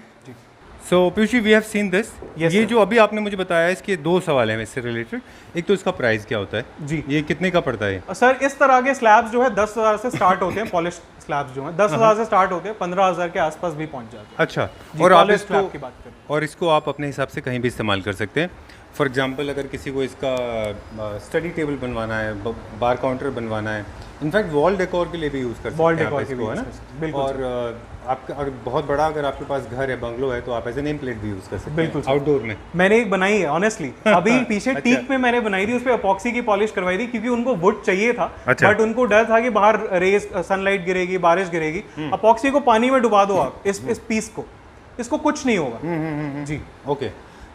So Piyush ji we have seen this. ये जो अभी आपने मुझे बताया इसके दो सवाल हैं इससे रिलेटेड। एक तो इसका प्राइस क्या होता है जी, ये कितने का पड़ता है? सर इस तरह के स्लैब्स जो है 10,000 से स्टार्ट होते हैं। पॉलिश स्लैब्स जो हैं 10,000 से स्टार्ट होते हैं, 15,000 के आसपास भी पहुंच जाते हैं। अच्छा, और आप पॉलिश इसको स्लैब की बात करें और इसको आप अपने हिसाब से कहीं भी इस्तेमाल कर सकते हैं। फॉर एग्जांपल अगर किसी को इसका स्टडी टेबल बनवाना है, बार काउंटर बनवाना है, इनफैक्ट वॉल डेकोर के लिए भी यूज़ कर सकते हैं वॉल डेकोर आप के इसको, है ना? बिल्कुल। और आपका अगर बहुत बड़ा अगर आपके पास घर है, बंगलो है, तो आप एज ए नेम प्लेट भी यूज़ कर सकते हैं बिल्कुल आउटडोर में। मैंने एक बनाई है ऑनेस्टली अभी पीछे टीक में मैंने बनाई थी, उस पे अपॉक्सी की पॉलिश करवाई थी क्योंकि उनको वुड चाहिए था। बट उनको डर था कि बाहर रेस सनलाइट गिरेगी, बारिश गिरेगी। अपॉक्सी को पानी में डुबा दो आप इस पीस को, इसको कुछ नहीं होगा जी। ओके,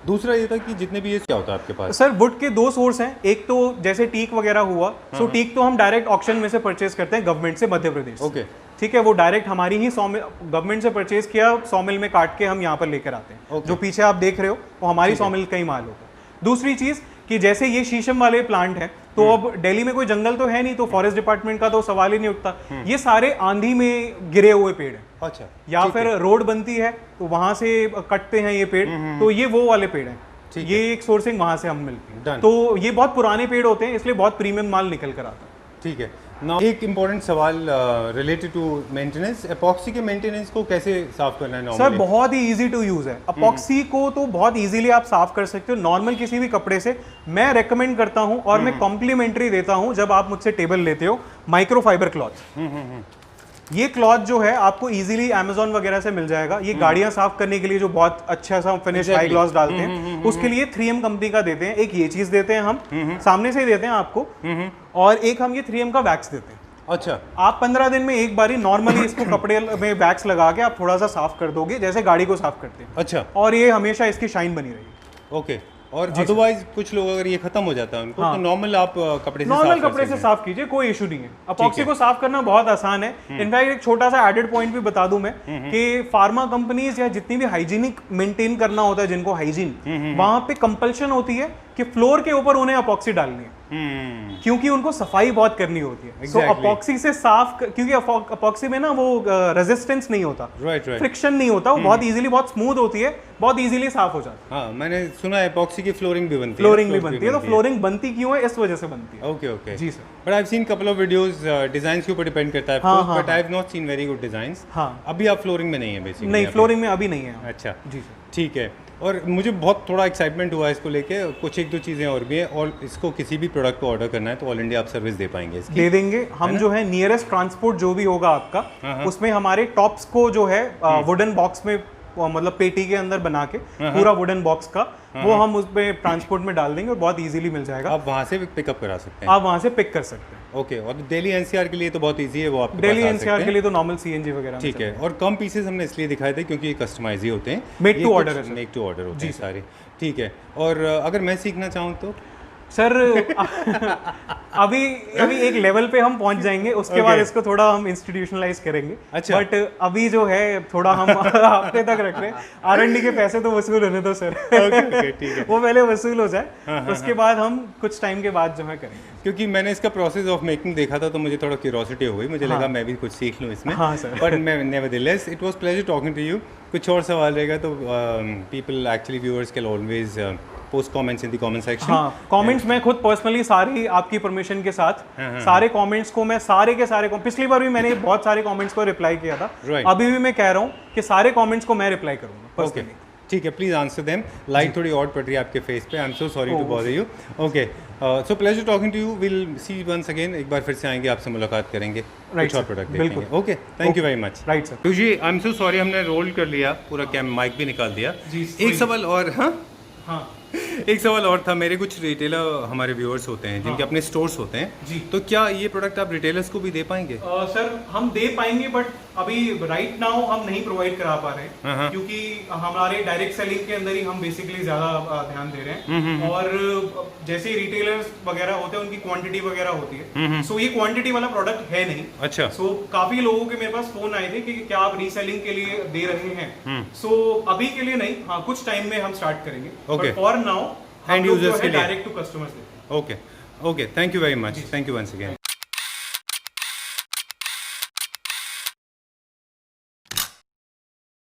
दूसरा ये था कि जितने भी ये क्या होता है आपके पास? सर वुड के दो सोर्स हैं। एक तो जैसे टीक वगैरह हुआ, सो टीक तो हम डायरेक्ट ऑक्शन में से परचेज करते हैं गवर्नमेंट से, मध्य प्रदेश। ओके, ठीक है, वो डायरेक्ट हमारी ही सॉमिल गवर्नमेंट से परचेज किया, सॉमिल में काट के हम यहाँ पर लेकर आते हैं। जो पीछे आप देख रहे हो वो हमारी सॉमिल का ही माल होता है। दूसरी चीज कि जैसे ये शीशम वाले प्लांट हैं, तो अब दिल्ली में कोई जंगल तो है नहीं, तो फॉरेस्ट डिपार्टमेंट का तो सवाल ही नहीं उठता। ये सारे आंधी में गिरे हुए पेड़ हैं। अच्छा, या फिर रोड बनती है तो वहां से कटते हैं ये पेड़, तो ये वो वाले पेड़ हैं। ये एक सोर्सिंग वहां से हम मिलती है। तो ये बहुत पुराने पेड़ होते हैं, इसलिए बहुत प्रीमियम माल निकल कर आता है। ठीक है। नाउ एक इम्पोर्टेंट सवाल रिलेटेड टू मेंटेनेंस, एपॉक्सी के मेंटेनेंस को कैसे साफ करना है नॉर्मली? सर बहुत ही इजी टू यूज है। अपॉक्सी को तो बहुत इजीली आप साफ कर सकते हो नॉर्मल किसी भी कपड़े से। मैं रेकमेंड करता हूं और मैं कॉम्प्लीमेंट्री देता हूं जब आप मुझसे टेबल लेते हो, माइक्रोफाइबर क्लॉथ। ये क्लॉथ जो है आपको इजीली Amazon वगैरह से मिल जाएगा। ये गाड़ियां साफ करने के लिए जो बहुत अच्छा सा फिनिश हाई ग्लॉस डालते हैं, उसके लिए 3M कंपनी का देते हैं। एक ये चीज देते हैं हम, सामने से ही देते हैं आपको, और एक हम ये 3M का वैक्स देते हैं। अच्छा, आप 15 दिन में एक बारी नॉर्मली इसको कपड़े में वैक्स लगा के आप थोड़ा सा साफ कर दोगे, जैसे गाड़ी को साफ करते हैं। अच्छा, और ये हमेशा इसकी शाइन बनी रहेगी। ओके। और अदरवाइज कुछ लोग अगर ये खत्म हो जाता है उनको, तो नॉर्मल आप कपड़े से नॉर्मल कपड़े से साफ कीजिए, कोई इशू नहीं है। अपॉक्सी को साफ करना बहुत आसान है। इनफैक्ट एक छोटा सा एडेड पॉइंट भी बता दूं मैं कि फार्मा कंपनीज या जितनी भी हाइजीनिक मेंटेन करना होता है, जिनको हाइजीन, वहां पे कंपल्शन होती है कि फ्लोर के ऊपर उन्हें अपॉक्सी डालनी है, क्योंकि उनको सफाई बहुत करनी होती है। सो अपॉक्सी से साफ क्योंकि अपॉक्सी में ना वो रेजिस्टेंस नहीं होता, फ्रिक्शन नहीं होता, वो बहुत इजीली, बहुत स्मूथ होती है, बहुत इजीली साफ हो जाती है। हाँ, मैंने सुना है अपॉक्सी की फ्लोरिंग भी बनती है। फ्लोरिंग भी बनती है, तो फ्लोरिंग बनती क्यों है? इस वजह से बनती है। ओके ओके जी sir. But I have seen couple of videos, designs के ऊपर डिपेंड करता है, but I have not seen very good designs. हाँ, अभी आप फ्लोरिंग में नहीं है बेसिकली? नहीं, फ्लोरिंग में अभी नहीं है। अच्छा जी सर, ठीक है। और मुझे बहुत थोड़ा एक्साइटमेंट हुआ इसको लेके। कुछ एक दो चीज़ें और भी हैं, और इसको किसी भी प्रोडक्ट को ऑर्डर करना है तो ऑल इंडिया आप सर्विस दे पाएंगे इसकी? दे देंगे हम। जो है नियरेस्ट ट्रांसपोर्ट जो भी होगा आपका, उसमें हमारे टॉप्स को जो है वुडन बॉक्स में, मतलब पेटी के अंदर बना के पूरा वुडन बॉक्स का, वो हम उस पे ट्रांसपोर्ट में डाल देंगे और बहुत इजीली मिल जाएगा। आप वहाँ से पिकअप करा सकते हैं? आप वहाँ से पिक कर सकते हैं। ओके। और दिल्ली एनसीआर के लिए तो बहुत इजी है, वो आपके दिल्ली पास आ एनसीआर सकते के लिए तो नॉर्मल सीएनजी वगैरह। ठीक है। और कम पीसेस हमने इसलिए दिखाए थे क्योंकि ये कस्टमाइज ही होते हैं, मेक टू ऑर्डर है। मेक टू ऑर्डर होते हैं सारे। ठीक है। और अगर मैं सीखना चाहूँ तो सर अभी एक लेवल पे हम पहुंच जाएंगे, उसके बाद इसको थोड़ा हम इंस्टीट्यूशनलाइज करेंगे। अच्छा। बट अभी जो है थोड़ा हम हफ्ते तक रख रहे हैं। R&D के पैसे तो वसूल होने दो सर। ठीक है। वो पहले वसूल हो जाए, उसके बाद हम कुछ टाइम के बाद जो है करेंगे। क्योंकि मैंने इसका प्रोसेस ऑफ मेकिंग देखा था तो मुझे थोड़ा क्यूरियोसिटी हो गई, मुझे लगा मैं भी कुछ सीख लूँ इसमें। हाँ सर। बट मैं nevertheless it was pleasure talking to you. कुछ और सवाल रहेगा तो people actually viewers can always post comments in the comment section. हाँ, कमेंट्स मैं खुद पर्सनली सारी आपकी परमिशन के साथ सारे कमेंट्स को मैं सारे के सारे पिछली बार भी मैंने बहुत सारे कमेंट्स को रिप्लाई किया था। अभी भी मैं कह रहा हूँ कि सारे कमेंट्स को मैं रिप्लाई करूँगा पर्सनली। ठीक है, प्लीज आंसर देम। लाइट थोड़ी और पड़ रही है आपके फेस पे, I am so sorry to bother you. Okay, so pleasure talking to you. Will see once again, एक बार फिर से आएंगे, आपसे मुलाकात करेंगे, कुछ और प्रोडक्ट देखेंगे। Okay, thank you very much. Right sir. जी, आई एम सो सॉरी, हमने रोल कर लिया पूरा, कैम माइक भी निकाल दिया। एक सवाल और, हाँ एक सवाल और था। मेरे कुछ रिटेलर हमारे व्यूअर्स होते हैं जिनके अपने स्टोर्स होते हैं जी, तो क्या ये प्रोडक्ट आप रिटेलर्स को भी दे पाएंगे? सर हम दे पाएंगे, बट अभी राइट नाउ हम नहीं प्रोवाइड करा पा रहे हैं क्योंकि हमारे डायरेक्ट सेलिंग के अंदर ही हम बेसिकली ज्यादा ध्यान दे रहे हैं और जैसे रिटेलर्स वगैरह होते हैं उनकी क्वांटिटी वगैरह होती है, सो ये क्वांटिटी वाला प्रोडक्ट है नहीं। अच्छा। सो काफी लोगों के मेरे पास फोन आए थे कि क्या आप रीसेलिंग के लिए दे रहे हैं, सो अभी के लिए नहीं, हाँ कुछ टाइम में हम स्टार्ट करेंगे। Okay. For now End users के लिए डायरेक्ट टू कस्टमर्स देते हैं। Okay okay, thank you very much, thank you once again.